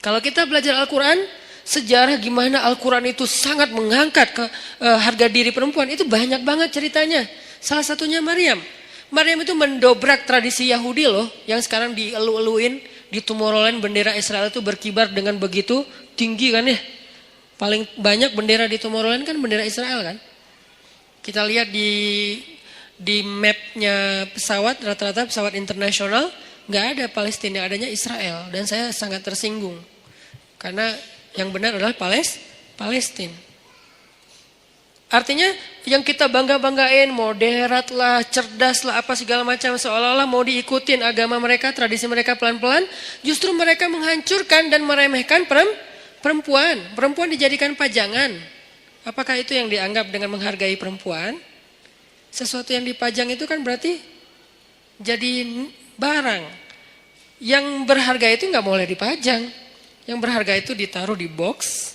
Kalau kita belajar Al-Quran, sejarah gimana Al-Quran itu sangat mengangkat ke harga diri perempuan. Itu banyak banget ceritanya. Salah satunya Maryam. Maryam itu mendobrak tradisi Yahudi loh. Yang sekarang dielu-eluin. Di Tomorrowland bendera Israel itu berkibar dengan begitu tinggi kan ya. Paling banyak bendera di Tomorrowland kan bendera Israel kan. Kita lihat di mapnya pesawat, rata-rata pesawat internasional. Gak ada Palestina, adanya Israel. Dan saya sangat tersinggung. Karena yang benar adalah Palestina. Artinya yang kita bangga-banggain, moderat lah, cerdas lah, apa segala macam. Seolah-olah mau diikutin agama mereka, tradisi mereka pelan-pelan. Justru mereka menghancurkan dan meremehkan perempuan. Perempuan dijadikan pajangan. Apakah itu yang dianggap dengan menghargai perempuan? Sesuatu yang dipajang itu kan berarti jadi barang. Yang berharga itu gak boleh dipajang. Yang berharga itu ditaruh di box.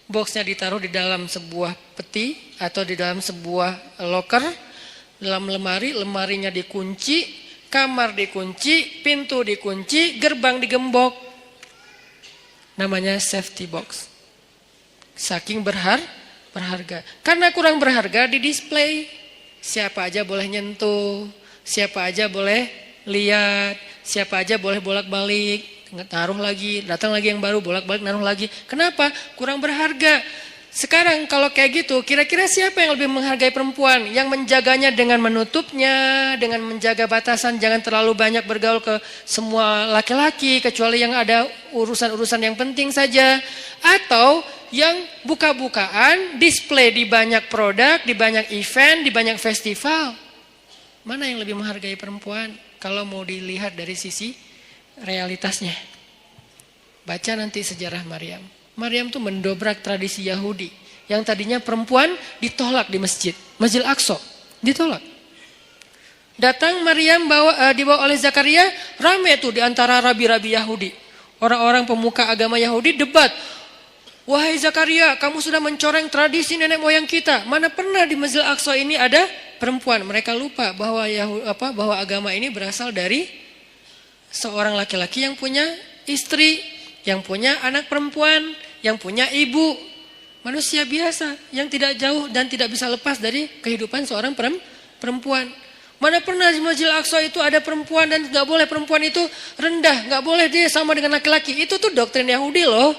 Boxnya ditaruh di dalam sebuah peti atau di dalam sebuah loker. Dalam lemari, lemarinya dikunci, kamar dikunci, pintu dikunci, gerbang digembok. Namanya safety box. Saking berharga. Karena kurang berharga di display. Siapa aja boleh nyentuh, siapa aja boleh lihat, siapa aja boleh bolak-balik. Taruh lagi, datang lagi yang baru, bolak-balik naruh lagi. Kenapa? Kurang berharga. Sekarang kalau kayak gitu, kira-kira siapa yang lebih menghargai perempuan? Yang menjaganya dengan menutupnya, dengan menjaga batasan, jangan terlalu banyak bergaul ke semua laki-laki, kecuali yang ada urusan-urusan yang penting saja. Atau yang buka-bukaan, display di banyak produk, di banyak event, di banyak festival. Mana yang lebih menghargai perempuan? Kalau mau dilihat dari sisi realitasnya. Baca nanti sejarah Maryam. Maryam tuh mendobrak tradisi Yahudi. Yang tadinya perempuan ditolak di masjid. Masjid Al-Aqsa. Ditolak. Datang Maryam dibawa oleh Zakaria. Rame tuh di antara rabi-rabi Yahudi. Orang-orang pemuka agama Yahudi debat. Wahai Zakaria, kamu sudah mencoreng tradisi nenek moyang kita. Mana pernah di Masjid Al-Aqsa ini ada perempuan. Mereka lupa bahwa agama ini berasal dari seorang laki-laki yang punya istri, yang punya anak perempuan, yang punya ibu. Manusia biasa yang tidak jauh dan tidak bisa lepas dari kehidupan seorang perempuan. Mana pernah di Masjid Al-Aqsa itu ada perempuan dan gak boleh perempuan itu rendah. Gak boleh dia sama dengan laki-laki. Itu tuh doktrin Yahudi loh.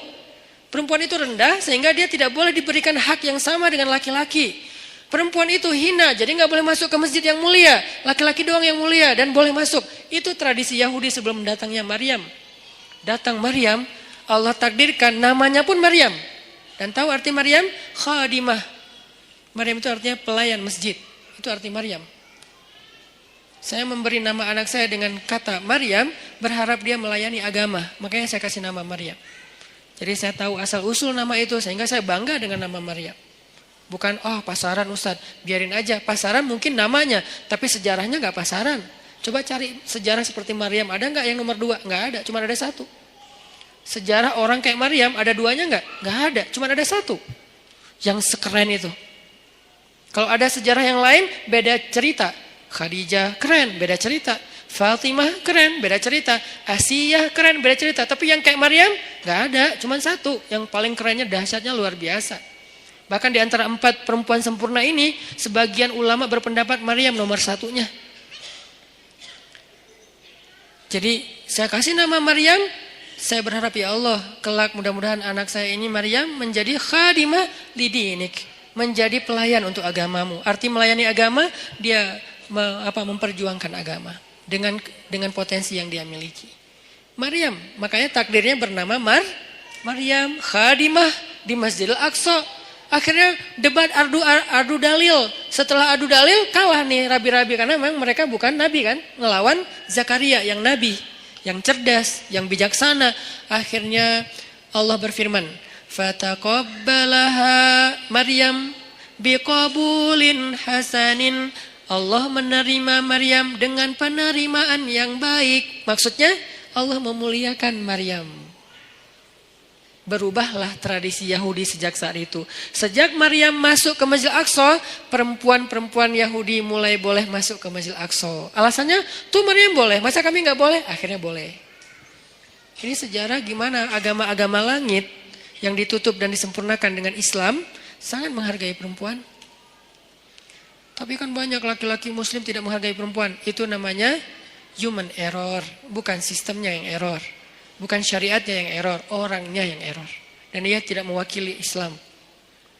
Perempuan itu rendah sehingga dia tidak boleh diberikan hak yang sama dengan laki-laki. Perempuan itu hina jadi gak boleh masuk ke masjid yang mulia. Laki-laki doang yang mulia dan boleh masuk. Itu tradisi Yahudi sebelum datangnya Maryam. Datang Maryam, Allah takdirkan namanya pun Maryam. Dan tahu arti Maryam? Khadimah. Maryam itu artinya pelayan masjid. Itu arti Maryam. Saya memberi nama anak saya dengan kata Maryam, berharap dia melayani agama. Makanya saya kasih nama Maryam. Jadi saya tahu asal usul nama itu sehingga saya bangga dengan nama Maryam. Bukan pasaran Ustadz, biarin aja. Pasaran mungkin namanya, tapi sejarahnya gak pasaran. Coba cari sejarah seperti Maryam, ada gak yang nomor 2? Gak ada, cuma ada 1. Sejarah orang kayak Maryam ada 2-nya gak? Gak ada, cuma ada 1. Yang sekeren itu. Kalau ada sejarah yang lain beda cerita. Khadijah keren, beda cerita. Fatimah keren, beda cerita. Asiyah keren, beda cerita. Tapi yang kayak Maryam gak ada, cuma 1. Yang paling kerennya, dahsyatnya luar biasa. Bahkan di antara 4 perempuan sempurna ini, sebagian ulama berpendapat Maryam nomor 1-nya. Jadi saya kasih nama Maryam. Saya berharap ya Allah, kelak mudah-mudahan anak saya ini Maryam menjadi khadimah lidinik, menjadi pelayan untuk agamamu. Arti melayani agama, dia memperjuangkan agama dengan potensi yang dia miliki. Maryam, makanya takdirnya bernama Maryam khadimah di Masjidil Aqsa. Akhirnya debat adu dalil. Setelah adu dalil kalah nih rabi-rabi karena memang mereka bukan nabi kan, ngelawan Zakaria yang nabi, yang cerdas, yang bijaksana. Akhirnya Allah berfirman, "Fataqabbalaha Maryam biqabulin hasanin." Allah menerima Maryam dengan penerimaan yang baik. Maksudnya Allah memuliakan Maryam. Berubahlah tradisi Yahudi sejak saat itu. Sejak Maryam masuk ke Masjid Al-Aqsa, perempuan-perempuan Yahudi mulai boleh masuk ke Masjid Al-Aqsa. Alasannya, tuh Maryam boleh, masa kami gak boleh? Akhirnya boleh. Ini sejarah gimana agama-agama langit yang ditutup dan disempurnakan dengan Islam sangat menghargai perempuan. Tapi kan banyak laki-laki muslim tidak menghargai perempuan. Itu namanya human error. Bukan sistemnya yang error. Bukan syariatnya yang error. Orangnya yang error. Dan dia tidak mewakili Islam.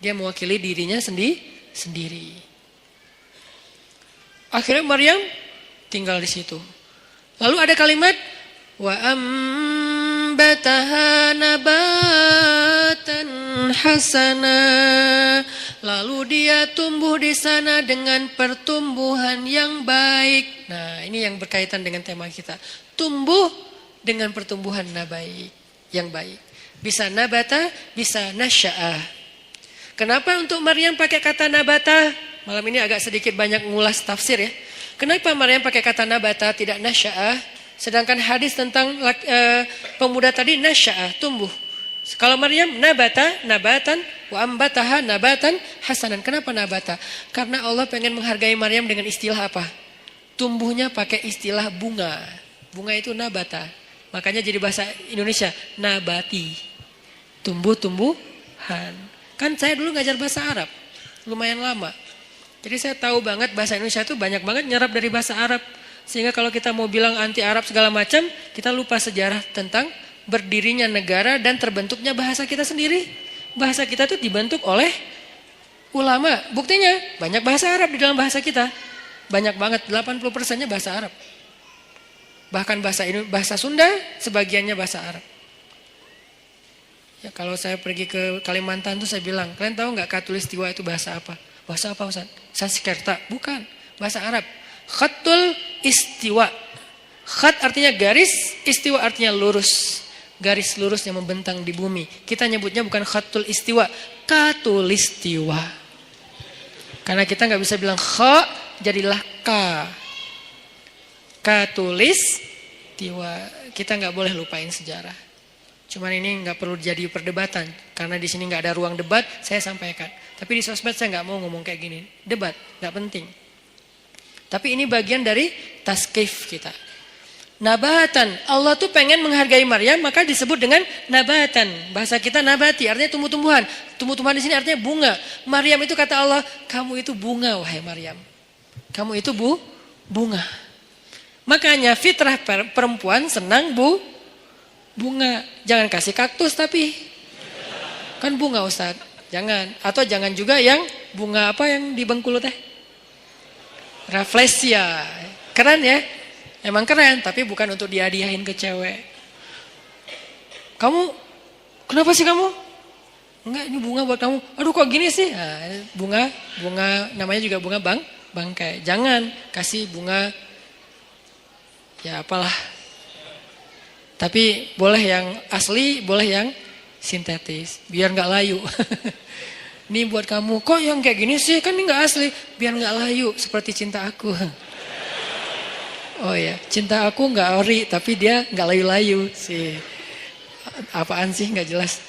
Dia mewakili dirinya sendiri. Akhirnya Maryam tinggal di situ. Lalu ada kalimat wa ambataha nabatan hasana. Lalu dia tumbuh di sana dengan pertumbuhan yang baik. Nah, ini yang berkaitan dengan tema kita. Tumbuh dengan pertumbuhan yang baik. Bisa nabata, bisa nasya'ah. Kenapa untuk Maryam pakai kata nabata? Malam ini agak sedikit banyak ngulas tafsir ya. Kenapa Maryam pakai kata nabata tidak nasya'ah? Sedangkan hadis tentang pemuda tadi nasya'ah, tumbuh. Kalau Maryam nabatan wa ambataha nabatan hasanan. Kenapa nabata? Karena Allah pengen menghargai Maryam dengan istilah apa? Tumbuhnya pakai istilah bunga. Bunga itu nabata. Makanya jadi bahasa Indonesia nabati. Tumbuh-tumbuhan. Kan saya dulu ngajar bahasa Arab. Lumayan lama. Jadi saya tahu banget bahasa Indonesia itu banyak banget nyerap dari bahasa Arab. Sehingga kalau kita mau bilang anti Arab segala macam, kita lupa sejarah tentang berdirinya negara dan terbentuknya bahasa kita sendiri. Bahasa kita itu dibentuk oleh ulama. Buktinya banyak bahasa Arab di dalam bahasa kita. Banyak banget, 80%-nya bahasa Arab. Bahkan bahasa Sunda sebagiannya bahasa Arab. Ya, kalau saya pergi ke Kalimantan tuh saya bilang, kalian tahu nggak Katulistiwa itu bahasa apa? Bahasa apa Ustaz? Sanskerta? Bukan, bahasa Arab. Khatul istiwa. Khat artinya garis, istiwa artinya lurus. Garis lurus yang membentang di bumi. Kita nyebutnya bukan khatul istiwa, katulistiwa. Karena kita nggak bisa bilang kha, jadilah ka. Katulistiwa. Kita nggak boleh lupain sejarah. Cuman ini nggak perlu jadi perdebatan karena di sini nggak ada ruang debat, saya sampaikan. Tapi di sosmed saya nggak mau ngomong kayak gini, debat nggak penting. Tapi ini bagian dari taskif kita. Nabatan, Allah tuh pengen menghargai Maryam, maka disebut dengan nabatan. Bahasa kita nabati, artinya tumbuh-tumbuhan. Tumbuh-tumbuhan di sini artinya bunga. Maryam itu kata Allah, kamu itu bunga wahai Maryam. Kamu itu bunga. Makanya fitrah perempuan senang bunga. Jangan kasih kaktus tapi kan bunga Ustaz. Jangan. Atau jangan juga yang bunga apa yang di Bengkulu teh? Rafflesia. Keren ya? Emang keren, tapi bukan untuk dihadiahin ke cewek. Kamu, kenapa sih kamu? Enggak, ini bunga buat kamu. Aduh kok gini sih? Nah, bunga namanya juga bunga bangkai. Jangan kasih bunga, ya apalah. Tapi boleh yang asli, boleh yang sintetis. Biar gak layu. Ini buat kamu, kok yang kayak gini sih? Kan ini gak asli. Biar gak layu, seperti cinta aku. Oh ya, cinta aku gak ori, tapi dia gak layu-layu sih. Apaan sih gak jelas.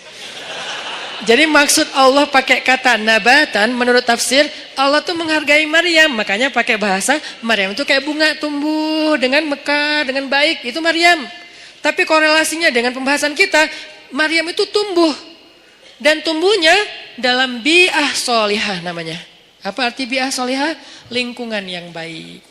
Jadi maksud Allah pakai kata nabatan, menurut tafsir Allah tuh menghargai Maryam. Makanya pakai bahasa Maryam itu kayak bunga tumbuh dengan mekar, dengan baik. Itu Maryam. Tapi korelasinya dengan pembahasan kita, Maryam itu tumbuh. Dan tumbuhnya dalam bi'ah solihah namanya. Apa arti bi'ah solihah? Lingkungan yang baik.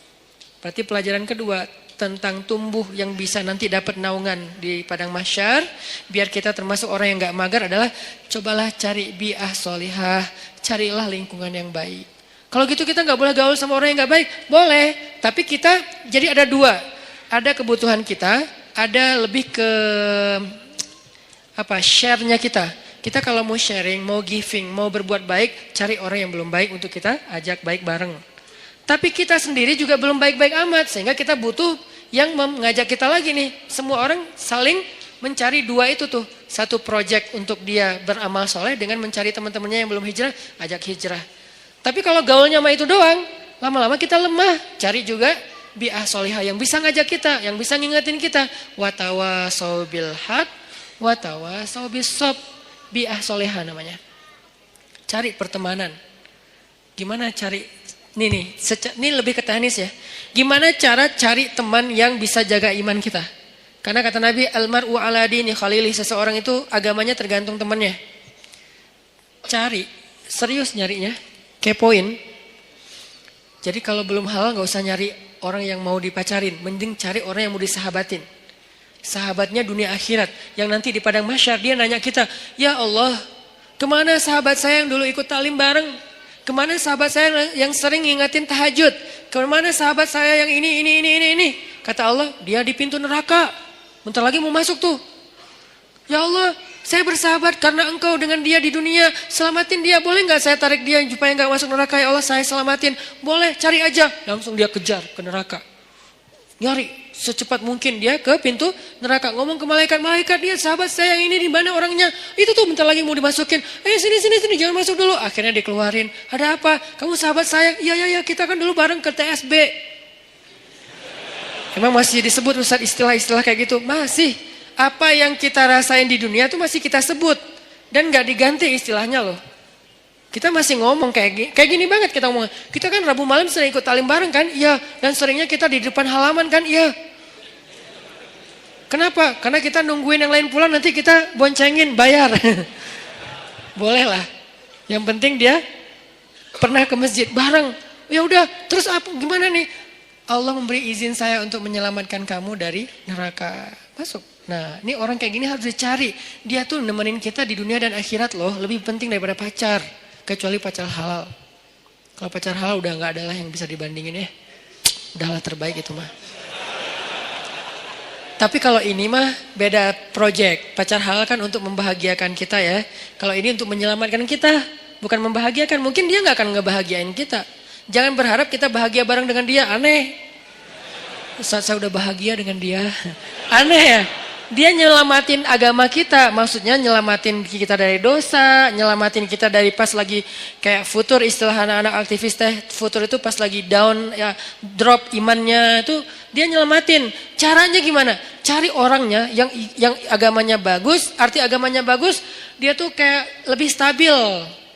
Berarti pelajaran kedua tentang tumbuh yang bisa nanti dapat naungan di padang mahsyar, biar kita termasuk orang yang gak magar adalah cobalah cari bi'ah solihah, carilah lingkungan yang baik. Kalau gitu kita gak boleh gaul sama orang yang gak baik, boleh. Tapi kita jadi ada dua, ada kebutuhan kita, ada lebih ke share-nya kita. Kita kalau mau sharing, mau giving, mau berbuat baik, cari orang yang belum baik untuk kita ajak baik bareng. Tapi kita sendiri juga belum baik-baik amat, sehingga kita butuh yang mengajak kita lagi nih. Semua orang saling mencari dua itu tuh. Satu project untuk dia beramal soleh dengan mencari teman-temannya yang belum hijrah, ajak hijrah. Tapi kalau gaulnya sama itu doang, lama-lama kita lemah. Cari juga bi'ah solihah yang bisa ngajak kita, yang bisa ngingetin kita. Watawasau bil haq, watawasau bis sob. Bi'ah solihah namanya. Cari pertemanan. Gimana cari? Ini lebih ke teknis ya. Gimana cara cari teman yang bisa jaga iman kita? Karena kata Nabi, almar'u ala dini khalili, seseorang itu agamanya tergantung temannya. Cari, serius nyarinya, kepoin. Jadi kalau belum halal gak usah nyari orang yang mau dipacarin, mending cari orang yang mau disahabatin. Sahabatnya dunia akhirat, yang nanti di padang mahsyar dia nanya kita, ya Allah, kemana sahabat saya yang dulu ikut taklim bareng? Kemana sahabat saya yang sering ngingetin tahajud? Kemana sahabat saya yang ini? Kata Allah, dia di pintu neraka. Bentar lagi mau masuk tuh. Ya Allah, saya bersahabat karena engkau dengan dia di dunia. Selamatin dia, boleh gak saya tarik dia supaya gak masuk neraka? Ya Allah, saya selamatin. Boleh, cari aja. Langsung dia kejar ke neraka. Nyari secepat mungkin dia ke pintu neraka. Ngomong ke malaikat, dia sahabat saya yang ini di mana orangnya? Itu tuh bentar lagi mau dimasukin. Sini, jangan masuk dulu. Akhirnya dikeluarin. Ada apa? Kamu sahabat saya? Iya, kita kan dulu bareng ke TSB. Emang masih disebut Ustaz istilah-istilah kayak gitu? Masih. Apa yang kita rasain di dunia tuh masih kita sebut. Dan gak diganti istilahnya loh. Kita masih ngomong kayak gini banget kita ngomong. Kita kan Rabu malam sering ikut talim bareng kan? Iya. Dan seringnya kita di depan halaman kan? Iya. Kenapa? Karena kita nungguin yang lain pulang, nanti kita boncengin, bayar. Boleh lah. Yang penting dia pernah ke masjid bareng. Ya udah, terus apa? Gimana nih? Allah memberi izin saya untuk menyelamatkan kamu dari neraka. Masuk. Nah, ini orang kayak gini harus dicari. Dia tuh nemenin kita di dunia dan akhirat loh. Lebih penting daripada pacar. Kecuali pacar halal. Kalau pacar halal udah gak ada lah yang bisa dibandingin ya. Udahlah terbaik itu mah. Tapi kalau ini mah beda project. Pacar halal kan untuk membahagiakan kita ya. Kalau ini untuk menyelamatkan kita. Bukan membahagiakan. Mungkin dia gak akan ngebahagiain kita. Jangan berharap kita bahagia bareng dengan dia. Aneh. Saat saya udah bahagia dengan dia. Aneh ya. Dia nyelamatin agama kita, maksudnya nyelamatin kita dari dosa, nyelamatin kita dari pas lagi kayak futur, istilah anak-anak aktivis teh, futur itu pas lagi down, ya drop imannya itu dia nyelamatin. Caranya gimana? Cari orangnya yang agamanya bagus, arti agamanya bagus, dia tuh kayak lebih stabil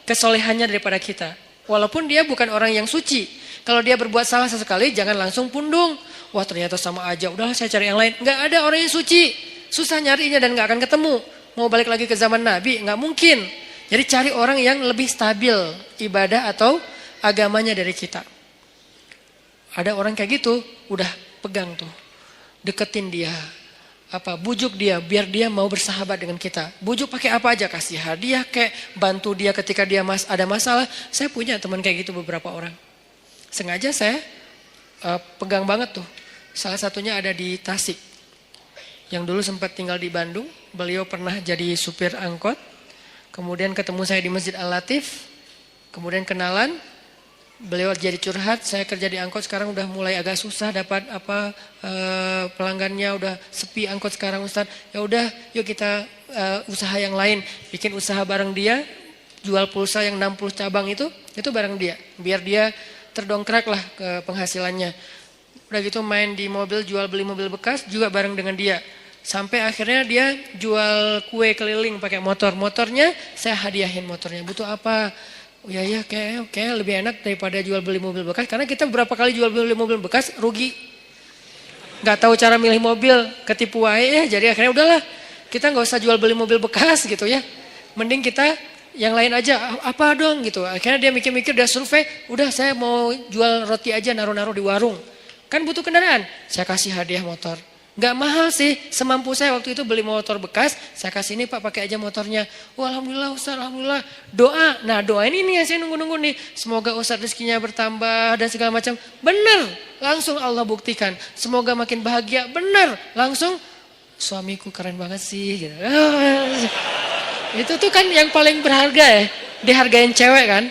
kesolehannya daripada kita. Walaupun dia bukan orang yang suci. Kalau dia berbuat salah sesekali, jangan langsung pundung. Wah ternyata sama aja, udahlah saya cari yang lain. Nggak ada orang yang suci. Susah nyarinya dan gak akan ketemu. Mau balik lagi ke zaman Nabi, gak mungkin. Jadi cari orang yang lebih stabil ibadah atau agamanya dari kita. Ada orang kayak gitu, udah pegang tuh. Deketin dia. Bujuk dia, biar dia mau bersahabat dengan kita. Bujuk pakai apa aja, kasih hadiah, kayak bantu dia ketika dia ada masalah. Saya punya teman kayak gitu beberapa orang. Sengaja saya pegang banget tuh. Salah satunya ada di Tasik. Yang dulu sempat tinggal di Bandung, beliau pernah jadi supir angkot, kemudian ketemu saya di Masjid Al-Latif, kemudian kenalan, beliau jadi curhat, saya kerja di angkot sekarang udah mulai agak susah dapat pelanggannya, udah sepi angkot sekarang Ustaz. Ya udah, yuk kita usaha yang lain, bikin usaha bareng dia, jual pulsa yang 60 cabang itu bareng dia, biar dia terdongkrak lah ke penghasilannya. Udah gitu main di mobil, jual beli mobil bekas juga bareng dengan dia. Sampai akhirnya dia jual kue keliling pakai motor. Motornya saya hadiahin motornya. Butuh apa? Oh ya kayak lebih enak daripada jual beli mobil bekas. Karena kita berapa kali jual beli mobil bekas rugi. Gak tahu cara milih mobil, ketipu aja ya. Jadi akhirnya udahlah, kita gak usah jual beli mobil bekas gitu ya. Mending kita yang lain aja, apa dong gitu. Akhirnya dia mikir-mikir, dia survei, udah saya mau jual roti aja naruh-naruh di warung. Kan butuh kendaraan, saya kasih hadiah motor. Gak mahal sih, semampu saya waktu itu beli motor bekas, saya kasih ini Pak pakai aja motornya. Oh alhamdulillah Ustaz, alhamdulillah. Doa, nah doa ini nih yang saya nunggu-nunggu nih. Semoga Ustaz rezekinya bertambah dan segala macam. Bener, langsung Allah buktikan. Semoga makin bahagia, bener. Langsung, suamiku keren banget sih. Gitu. Itu tuh kan yang paling berharga ya, dihargain cewek kan.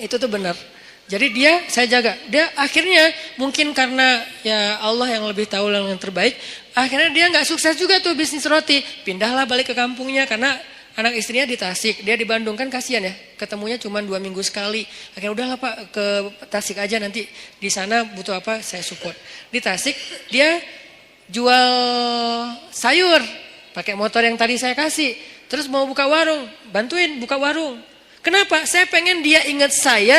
Itu tuh bener. Jadi dia saya jaga. Dia akhirnya mungkin karena ya Allah yang lebih tahu yang terbaik. Akhirnya dia nggak sukses juga tuh bisnis roti. Pindahlah balik ke kampungnya karena anak istrinya di Tasik. Dia di Bandung kan kasihan ya. Ketemunya cuma 2 minggu sekali. Akhirnya udahlah Pak ke Tasik aja nanti. Di sana butuh apa saya support. Di Tasik dia jual sayur. Pakai motor yang tadi saya kasih. Terus mau buka warung. Bantuin buka warung. Kenapa? Saya pengen dia ingat saya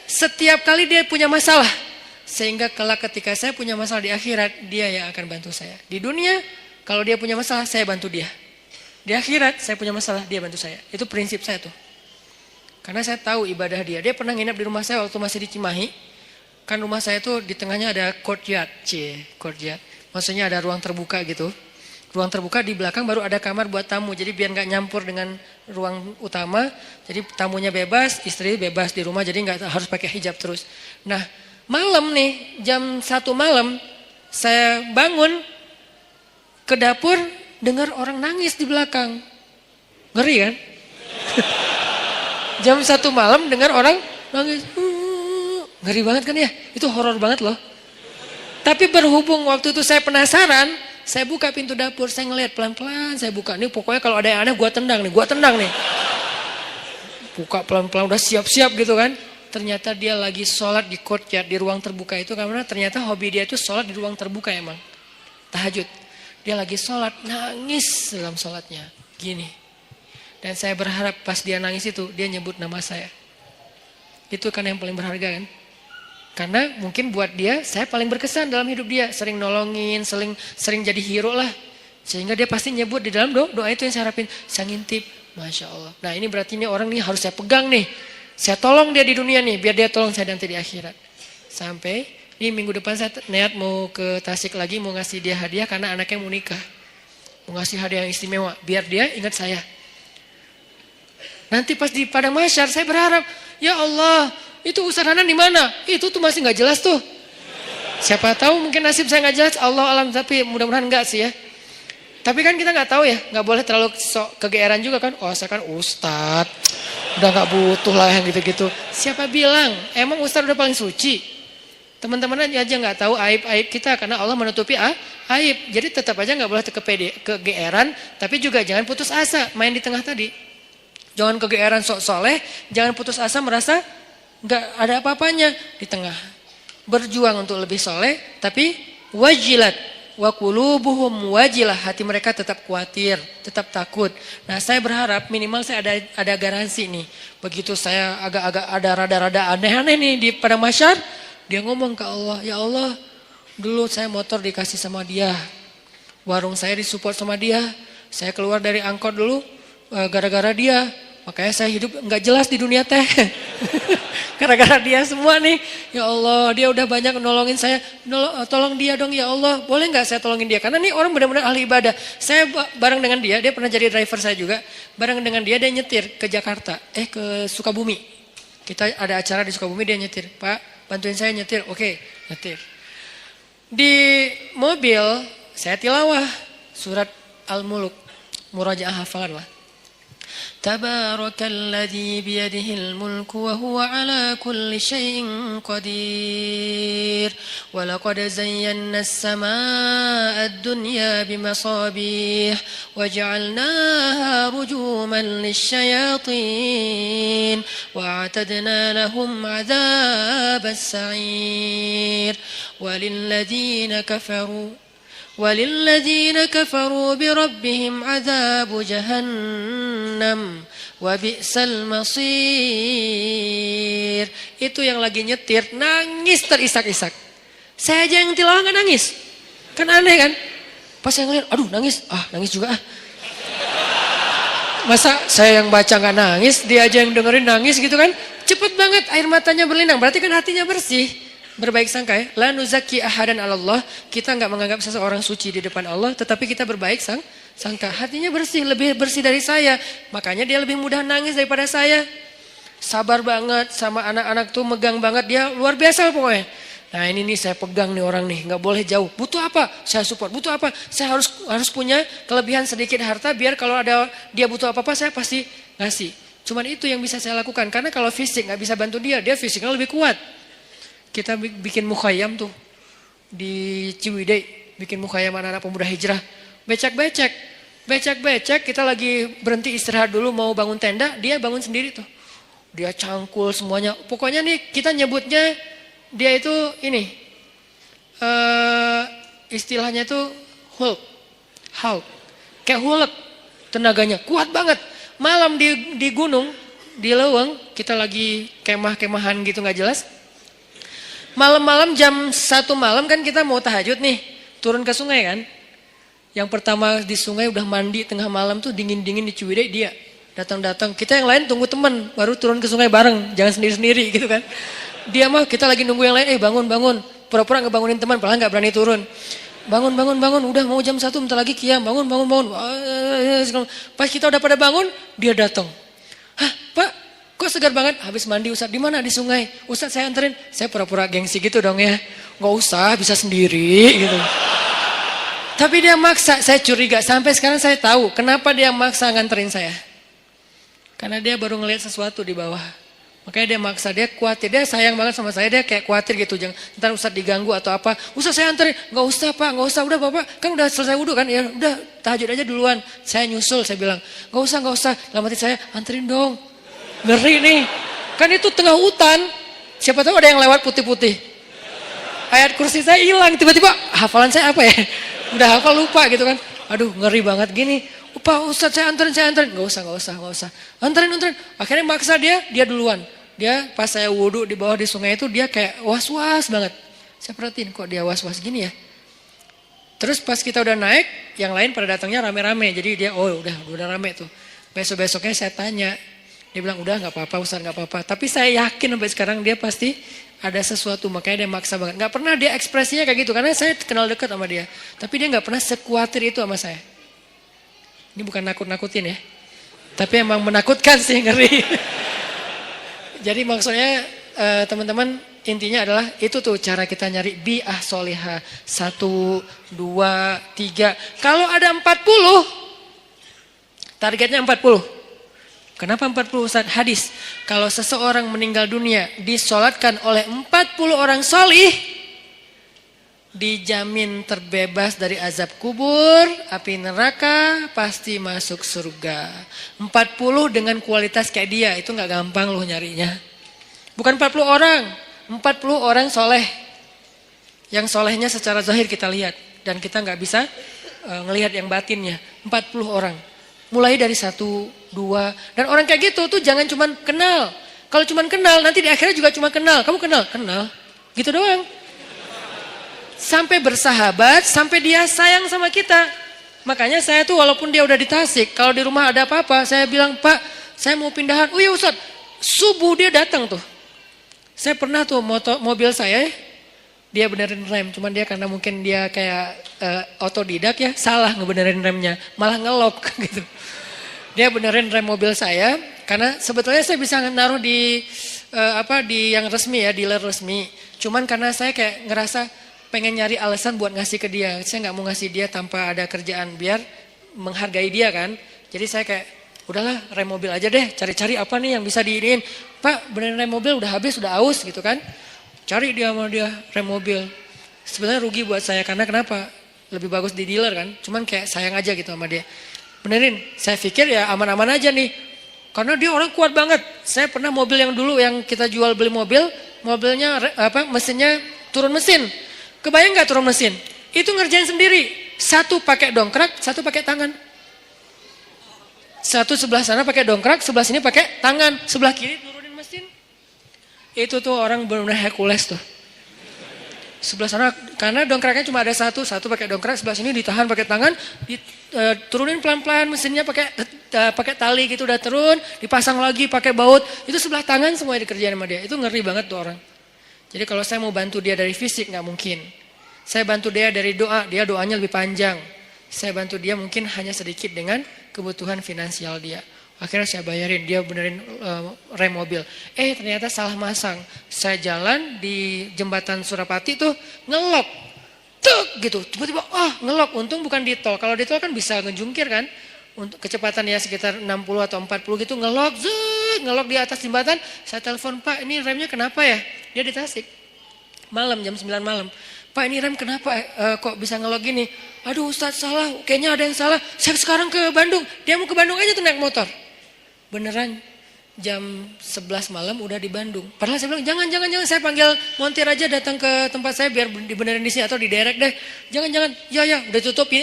setiap kali dia punya masalah. Sehingga kelak ketika saya punya masalah di akhirat, dia yang akan bantu saya. Di dunia, kalau dia punya masalah, saya bantu dia. Di akhirat, saya punya masalah, dia bantu saya. Itu prinsip saya tuh. Karena saya tahu ibadah dia. Dia pernah nginep di rumah saya waktu masih di Cimahi. Kan rumah saya tuh di tengahnya ada courtyard. Courtyard. Maksudnya ada ruang terbuka gitu. Ruang terbuka di belakang baru ada kamar buat tamu. Jadi biar gak nyampur dengan ruang utama. Jadi tamunya bebas, istri bebas di rumah. Jadi gak harus pakai hijab terus. Nah malam nih, jam 1 malam. Saya bangun ke dapur, dengar orang nangis di belakang. Ngeri kan? Jam 1 malam dengar orang nangis. Ngeri banget kan ya? Itu horor banget loh. Tapi berhubung waktu itu saya penasaran, saya buka pintu dapur, saya ngeliat pelan-pelan, saya buka. Nih pokoknya kalau ada yang aneh gua tendang nih. Buka pelan-pelan udah siap-siap gitu kan. Ternyata dia lagi sholat di courtyard, di ruang terbuka itu. Karena ternyata hobi dia itu sholat di ruang terbuka emang. Tahajud. Dia lagi sholat, nangis dalam sholatnya. Gini. Dan saya berharap pas dia nangis itu, dia nyebut nama saya. Itu kan yang paling berharga kan. Karena mungkin buat dia, saya paling berkesan dalam hidup dia. Sering nolongin, sering jadi hero lah. Sehingga dia pasti nyebut di dalam doa itu yang saya harapin. Saya ngintip, Masya Allah. Nah ini berarti ini orang nih harus saya pegang nih. Saya tolong dia di dunia nih, biar dia tolong saya nanti di akhirat. Sampai ini minggu depan saya niat mau ke Tasik lagi, mau ngasih dia hadiah karena anaknya mau nikah. Mau ngasih hadiah yang istimewa, biar dia ingat saya. Nanti pas di padang mahsyar saya berharap, ya Allah, itu Ustaz Hanan di mana? Itu tuh masih nggak jelas tuh. Siapa tahu mungkin nasib saya nggak jelas, Allah alam, tapi mudah-mudahan enggak sih ya. Tapi kan kita nggak tahu ya, nggak boleh terlalu sok kegeeran juga kan. Oh saya kan Ustadz, udah nggak butuh lah yang gitu-gitu. Siapa bilang? Emang Ustadz udah paling suci? Teman-teman aja nggak tahu aib-aib kita karena Allah menutupi aib. Jadi tetap aja nggak boleh kegeeran, tapi juga jangan putus asa main di tengah tadi. Jangan kegeeran sok soleh, jangan putus asa merasa nggak ada apa-apanya di tengah. Berjuang untuk lebih soleh, tapi wajilat wa qulubuhum wajilah, hati mereka tetap khawatir, tetap takut. Nah, saya berharap minimal saya ada garansi nih. Begitu saya agak-agak ada rada-rada aneh-aneh nih di pada masyar, dia ngomong ke Allah, ya Allah, dulu saya motor dikasih sama dia, warung saya disupport sama dia, saya keluar dari angkot dulu gara-gara dia, makanya saya hidup nggak jelas di dunia teh. Gara-gara dia semua nih, ya Allah, dia udah banyak nolongin saya, tolong dia dong ya Allah, boleh nggak saya tolongin dia? Karena nih orang benar-benar ahli ibadah. Saya bareng dengan dia pernah jadi driver saya juga, bareng dengan dia nyetir ke Jakarta, ke Sukabumi. Kita ada acara di Sukabumi, dia nyetir, Pak bantuin saya nyetir, oke, nyetir. Di mobil saya tilawah surat Al-Muluk, murajaah hafalan lah. Tabarakalladzi biyadihil mulku wa huwa ala kulli syai'in qadir. Wa laqad zayyana as-samaa'a ad-dunya bimasabih wa ja'alnaha rujuman lisyayatin wa a'tadna lahum 'adzabas sa'ir. وللذين كفروا بربهم عذاب جهنم وبئس المصير. Itu yang lagi nyetir nangis terisak-isak. Saya aja yang tilawah nggak nangis. Kan aneh kan? Pas saya ngeliat, aduh nangis juga. Masa saya yang baca nggak nangis, dia aja yang dengerin nangis gitu kan? Cepet banget air matanya berlinang. Berarti kan hatinya bersih. Berbaik sangka ya. La nuzaki ahadan Allah. Kita nggak menganggap seseorang suci di depan Allah, tetapi kita berbaik sangka. Hatinya bersih, lebih bersih dari saya. Makanya dia lebih mudah nangis daripada saya. Sabar banget sama anak-anak tuh, megang banget dia, luar biasa pokoknya. Nah ini nih saya pegang nih orang nih, nggak boleh jauh. Butuh apa? Saya support. Butuh apa? Saya harus punya kelebihan sedikit harta, biar kalau ada dia butuh apa-apa saya pasti ngasih. Cuman itu yang bisa saya lakukan. Karena kalau fisik nggak bisa bantu dia fisiknya lebih kuat. Kita bikin mukhayam tuh di Ciwidey, bikin mukhayam anak-anak pemuda hijrah. Becek-becek, kita lagi berhenti istirahat dulu mau bangun tenda, dia bangun sendiri tuh. Dia cangkul semuanya. Pokoknya nih kita nyebutnya dia itu ini, istilahnya itu Hulk. Kayak Hulk tenaganya, kuat banget. Malam di gunung, di Leweng, kita lagi kemah-kemahan gitu gak jelas. Malam-malam jam 1 malam kan kita mau tahajud nih, turun ke sungai kan. Yang pertama di sungai udah mandi tengah malam tuh dingin-dingin di Ciwidey, dia datang-datang. Kita yang lain tunggu teman, baru turun ke sungai bareng, jangan sendiri-sendiri gitu kan. Dia mah kita lagi nunggu yang lain, bangun. Pura-pura ngebangunin teman, padahal nggak berani turun. Bangun, udah mau jam 1 bentar lagi qiyam, bangun. Pas kita udah pada bangun, dia datang. Hah, Pak? Kok segar banget? Habis mandi Ustaz. Di mana? Di sungai. Ustaz saya anterin. Saya pura-pura gengsi gitu dong ya. Nggak usah, bisa sendiri gitu. Tapi dia maksa, saya curiga. Sampai sekarang saya tahu kenapa dia maksa nganterin saya. Karena dia baru ngelihat sesuatu di bawah. Makanya dia maksa, dia khawatir. Dia sayang banget sama saya, dia kayak khawatir gitu. Jangan ntar Ustaz diganggu atau apa. Ustaz saya anterin. Nggak usah Pak, nggak usah. Udah Bapak, kan udah selesai wudhu kan. Ya udah, tahajud aja duluan. Saya nyusul, saya bilang. Nggak usah. Dalam hati saya, anterin dong. Ngeri nih, kan itu tengah hutan, siapa tahu ada yang lewat putih-putih. Ayat kursi saya hilang, tiba-tiba hafalan saya apa ya? Udah hafal lupa gitu kan. Aduh ngeri banget gini. Pak Ustaz saya anterin. Gak usah. Anterin. Akhirnya maksa dia duluan. Dia pas saya wudhu di bawah di sungai itu dia kayak was-was banget. Saya perhatiin kok dia was-was gini ya. Terus pas kita udah naik, yang lain pada datangnya rame-rame. Jadi dia udah rame tuh. Besok-besoknya saya tanya. Dia bilang udah gak apa-apa Ustaz, gak apa-apa. Tapi saya yakin sampai sekarang dia pasti ada sesuatu, makanya dia maksa banget. Gak pernah dia ekspresinya kayak gitu, karena saya kenal dekat sama dia. Tapi dia gak pernah sekuatir itu sama saya. Ini bukan nakut-nakutin ya. Tapi emang menakutkan sih, ngeri. Jadi maksudnya teman-teman, intinya adalah itu tuh cara kita nyari bi'ah solihah. 1, 2, 3. Kalau ada 40, targetnya 40. Kenapa 40 Ustaz? Hadis. Kalau seseorang meninggal dunia disolatkan oleh 40 orang solih, dijamin terbebas dari azab kubur, api neraka, pasti masuk surga. 40 dengan kualitas kayak dia, itu gak gampang loh nyarinya. Bukan 40 orang, 40 orang soleh. Yang solehnya secara zahir kita lihat. Dan kita gak bisa ngelihat yang batinnya. 40 orang. Mulai dari 1, 2. Dan orang kayak gitu tuh jangan cuma kenal. Kalau cuma kenal, nanti di akhirnya juga cuma kenal. Kamu kenal? Kenal. Gitu doang. Sampai bersahabat, sampai dia sayang sama kita. Makanya saya tuh walaupun dia udah di Tasik, kalau di rumah ada apa-apa, saya bilang, Pak, saya mau pindahan. Oh iya Ustaz, subuh dia datang tuh. Saya pernah tuh mobil saya, dia benerin rem. Cuman dia karena mungkin dia kayak otodidak ya, salah ngebenerin remnya. Malah ngelok gitu. Dia benerin rem mobil saya, karena sebetulnya saya bisa naruh di di yang resmi ya, dealer resmi. Cuman karena saya kayak ngerasa pengen nyari alasan buat ngasih ke dia. Saya gak mau ngasih dia tanpa ada kerjaan biar menghargai dia kan. Jadi saya kayak udahlah rem mobil aja deh. Cari-cari apa nih yang bisa diinin. Pak benerin rem mobil udah habis, udah aus gitu kan. Cari dia sama dia rem mobil. Sebenarnya rugi buat saya karena kenapa? Lebih bagus di dealer kan. Cuman kayak sayang aja gitu sama dia. Benerin. Saya pikir ya aman-aman aja nih. Karena dia orang kuat banget. Saya pernah mobil yang dulu yang kita jual beli mobil. Mobilnya mesinnya turun mesin. Kebayang gak turun mesin? Itu ngerjain sendiri. Satu pakai dongkrak, satu pakai tangan. Satu sebelah sana pakai dongkrak, sebelah sini pakai tangan. Sebelah kiri turunin mesin. Itu tuh orang benar-benar Hercules tuh. Sebelah sana, karena dongkraknya cuma ada satu pakai dongkrak, sebelah sini ditahan pakai tangan, turunin pelan-pelan mesinnya pakai tali gitu udah turun, dipasang lagi pakai baut. Itu sebelah tangan semua dikerjain sama dia. Itu ngeri banget tuh orang. Jadi kalau saya mau bantu dia dari fisik nggak mungkin. Saya bantu dia dari doa, dia doanya lebih panjang. Saya bantu dia mungkin hanya sedikit dengan kebutuhan finansial dia. Akhirnya saya bayarin, dia benerin rem mobil. Ternyata salah masang. Saya jalan di jembatan Surapati tuh ngelok. Tuk gitu, tiba-tiba ngelok. Untung bukan di tol. Kalau di tol kan bisa ngejungkir kan. Untuk kecepatan ya sekitar 60 atau 40 gitu ngelok. Ngelok di atas jembatan. Saya telepon, Pak ini remnya kenapa ya? Dia di Tasik. Malam jam 9 malam. Pak ini rem kenapa kok bisa ngelok gini? Aduh Ustaz salah, kayaknya ada yang salah. Saya sekarang ke Bandung. Dia mau ke Bandung aja tuh naik motor. Beneran jam 11 malam udah di Bandung. Padahal saya bilang jangan saya panggil montir aja datang ke tempat saya biar dibenerin di sini atau diderek deh. Jangan. Ya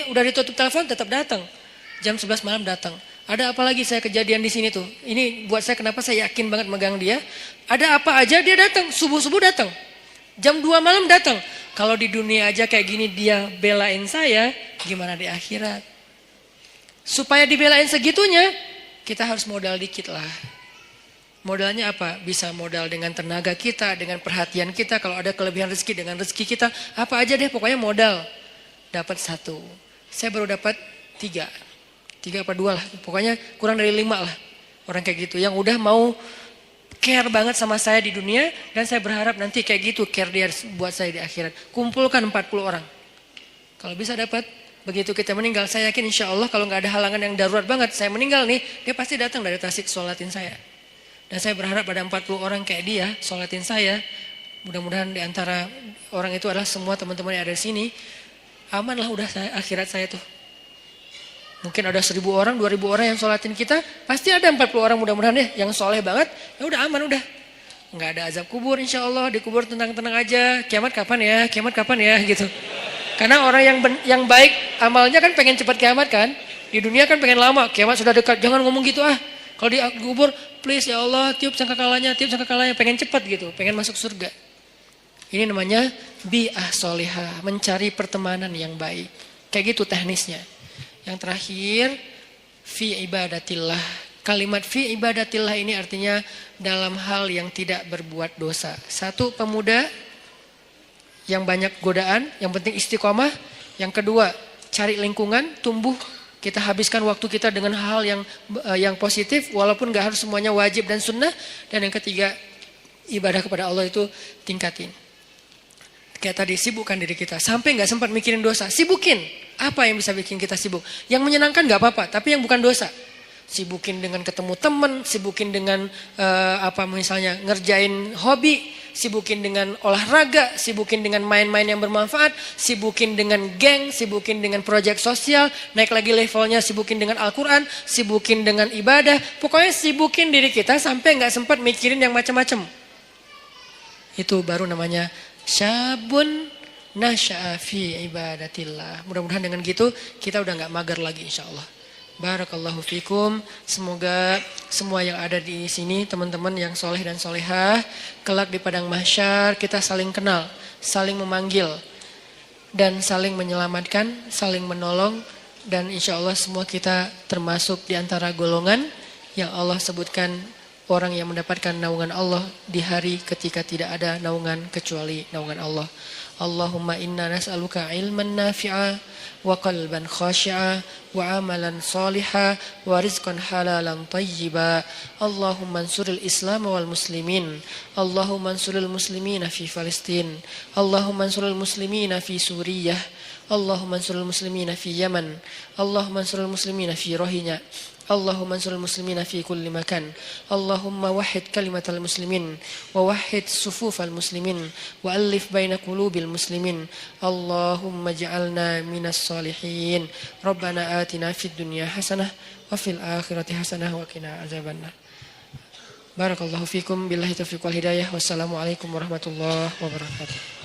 udah ditutup telepon tetap datang. Jam 11 malam datang. Ada apa lagi saya kejadian di sini tuh. Ini buat saya kenapa saya yakin banget megang dia. Ada apa aja dia datang, subuh-subuh datang. Jam 2 malam datang. Kalau di dunia aja kayak gini dia belain saya, gimana di akhirat? Supaya dibelain segitunya, kita harus modal dikit lah. Modalnya apa? Bisa modal dengan tenaga kita, dengan perhatian kita. Kalau ada kelebihan rezeki dengan rezeki kita, apa aja deh pokoknya modal. Dapat 1. Saya baru dapat 3 apa 2 lah. Pokoknya kurang dari 5 lah. Orang kayak gitu yang udah mau care banget sama saya di dunia. Dan saya berharap nanti kayak gitu care dia buat saya di akhirat. Kumpulkan 40 orang. Kalau bisa dapat, begitu kita meninggal, saya yakin insya Allah kalau gak ada halangan yang darurat banget, saya meninggal nih, dia pasti datang dari Tasik sholatin saya. Dan saya berharap ada 40 orang kayak dia sholatin saya. Mudah-mudahan di antara orang itu adalah semua teman-teman yang ada di sini. Aman lah udah akhirat saya tuh. Mungkin ada 1.000 orang, 2.000 orang yang sholatin kita. Pasti ada 40 orang mudah-mudahan ya yang soleh banget. Ya udah aman udah. Nggak ada azab kubur insya Allah. Dikubur tenang-tenang aja. Kiamat kapan ya gitu. Karena orang yang baik amalnya kan pengen cepat kiamat kan. Di dunia kan pengen lama. Kiamat sudah dekat. Jangan ngomong gitu ah. Kalau dikubur please ya Allah tiup sangkakalanya. Pengen cepat gitu. Pengen masuk surga. Ini namanya bi'ah solihah. Mencari pertemanan yang baik. Kayak gitu teknisnya. Yang terakhir, fi ibadatillah. Kalimat fi ibadatillah ini artinya dalam hal yang tidak berbuat dosa. 1, pemuda yang banyak godaan, yang penting istiqomah. Yang kedua, cari lingkungan, tumbuh. Kita habiskan waktu kita dengan hal yang positif, walaupun gak harus semuanya wajib dan sunnah. Dan yang ketiga, ibadah kepada Allah itu tingkatin. Kayak tadi, sibukkan diri kita. Sampai gak sempat mikirin dosa, sibukin. Apa yang bisa bikin kita sibuk? Yang menyenangkan gak apa-apa, tapi yang bukan dosa. Sibukin dengan ketemu teman, sibukin dengan misalnya ngerjain hobi. sibukin dengan olahraga, sibukin dengan main-main yang bermanfaat, sibukin dengan geng, sibukin dengan proyek sosial, naik lagi levelnya sibukin dengan Al-Quran, sibukin dengan ibadah. Pokoknya sibukin diri kita sampai nggak sempat mikirin yang macam-macam. Itu baru namanya syabun nasya'a fi ibadatillah. Mudah-mudahan dengan gitu kita udah nggak mager lagi insyaallah. Barakallahu fikum. Semoga semua yang ada di sini, teman-teman yang soleh dan solehah, kelak di padang mahsyar kita saling kenal, saling memanggil, dan saling menyelamatkan, saling menolong. Dan insya Allah semua kita termasuk di antara golongan yang Allah sebutkan orang yang mendapatkan naungan Allah di hari ketika tidak ada naungan kecuali naungan Allah. Allahumma inna nas'aluka ilman nafi'a wa qalban khashi'a wa amalan saliha wa rizqan halalan tayyiba. Allahumma ansuril Islam wal muslimin. Allahumma ansuril muslimina fi Palestin. Allahumma ansuril muslimina fi Suriah. Allahumma ansuril muslimina fi Yaman. Allahumma ansuril muslimina fi Rohingya. Allahumma ansuril muslimina fi kulli makan. Allahumma wahid kalimatal muslimin wa wahid sufufal muslimin wa alif baina qulubil muslimin. Allahumma ja'alna minas salihin. Rabbana atina fid dunya hasanah wa fil akhirati hasanah wa qina azabannar. Barakallahu fikum, billahi taufiq wal hidayah. Wassalamualaikum warahmatullahi wabarakatuh.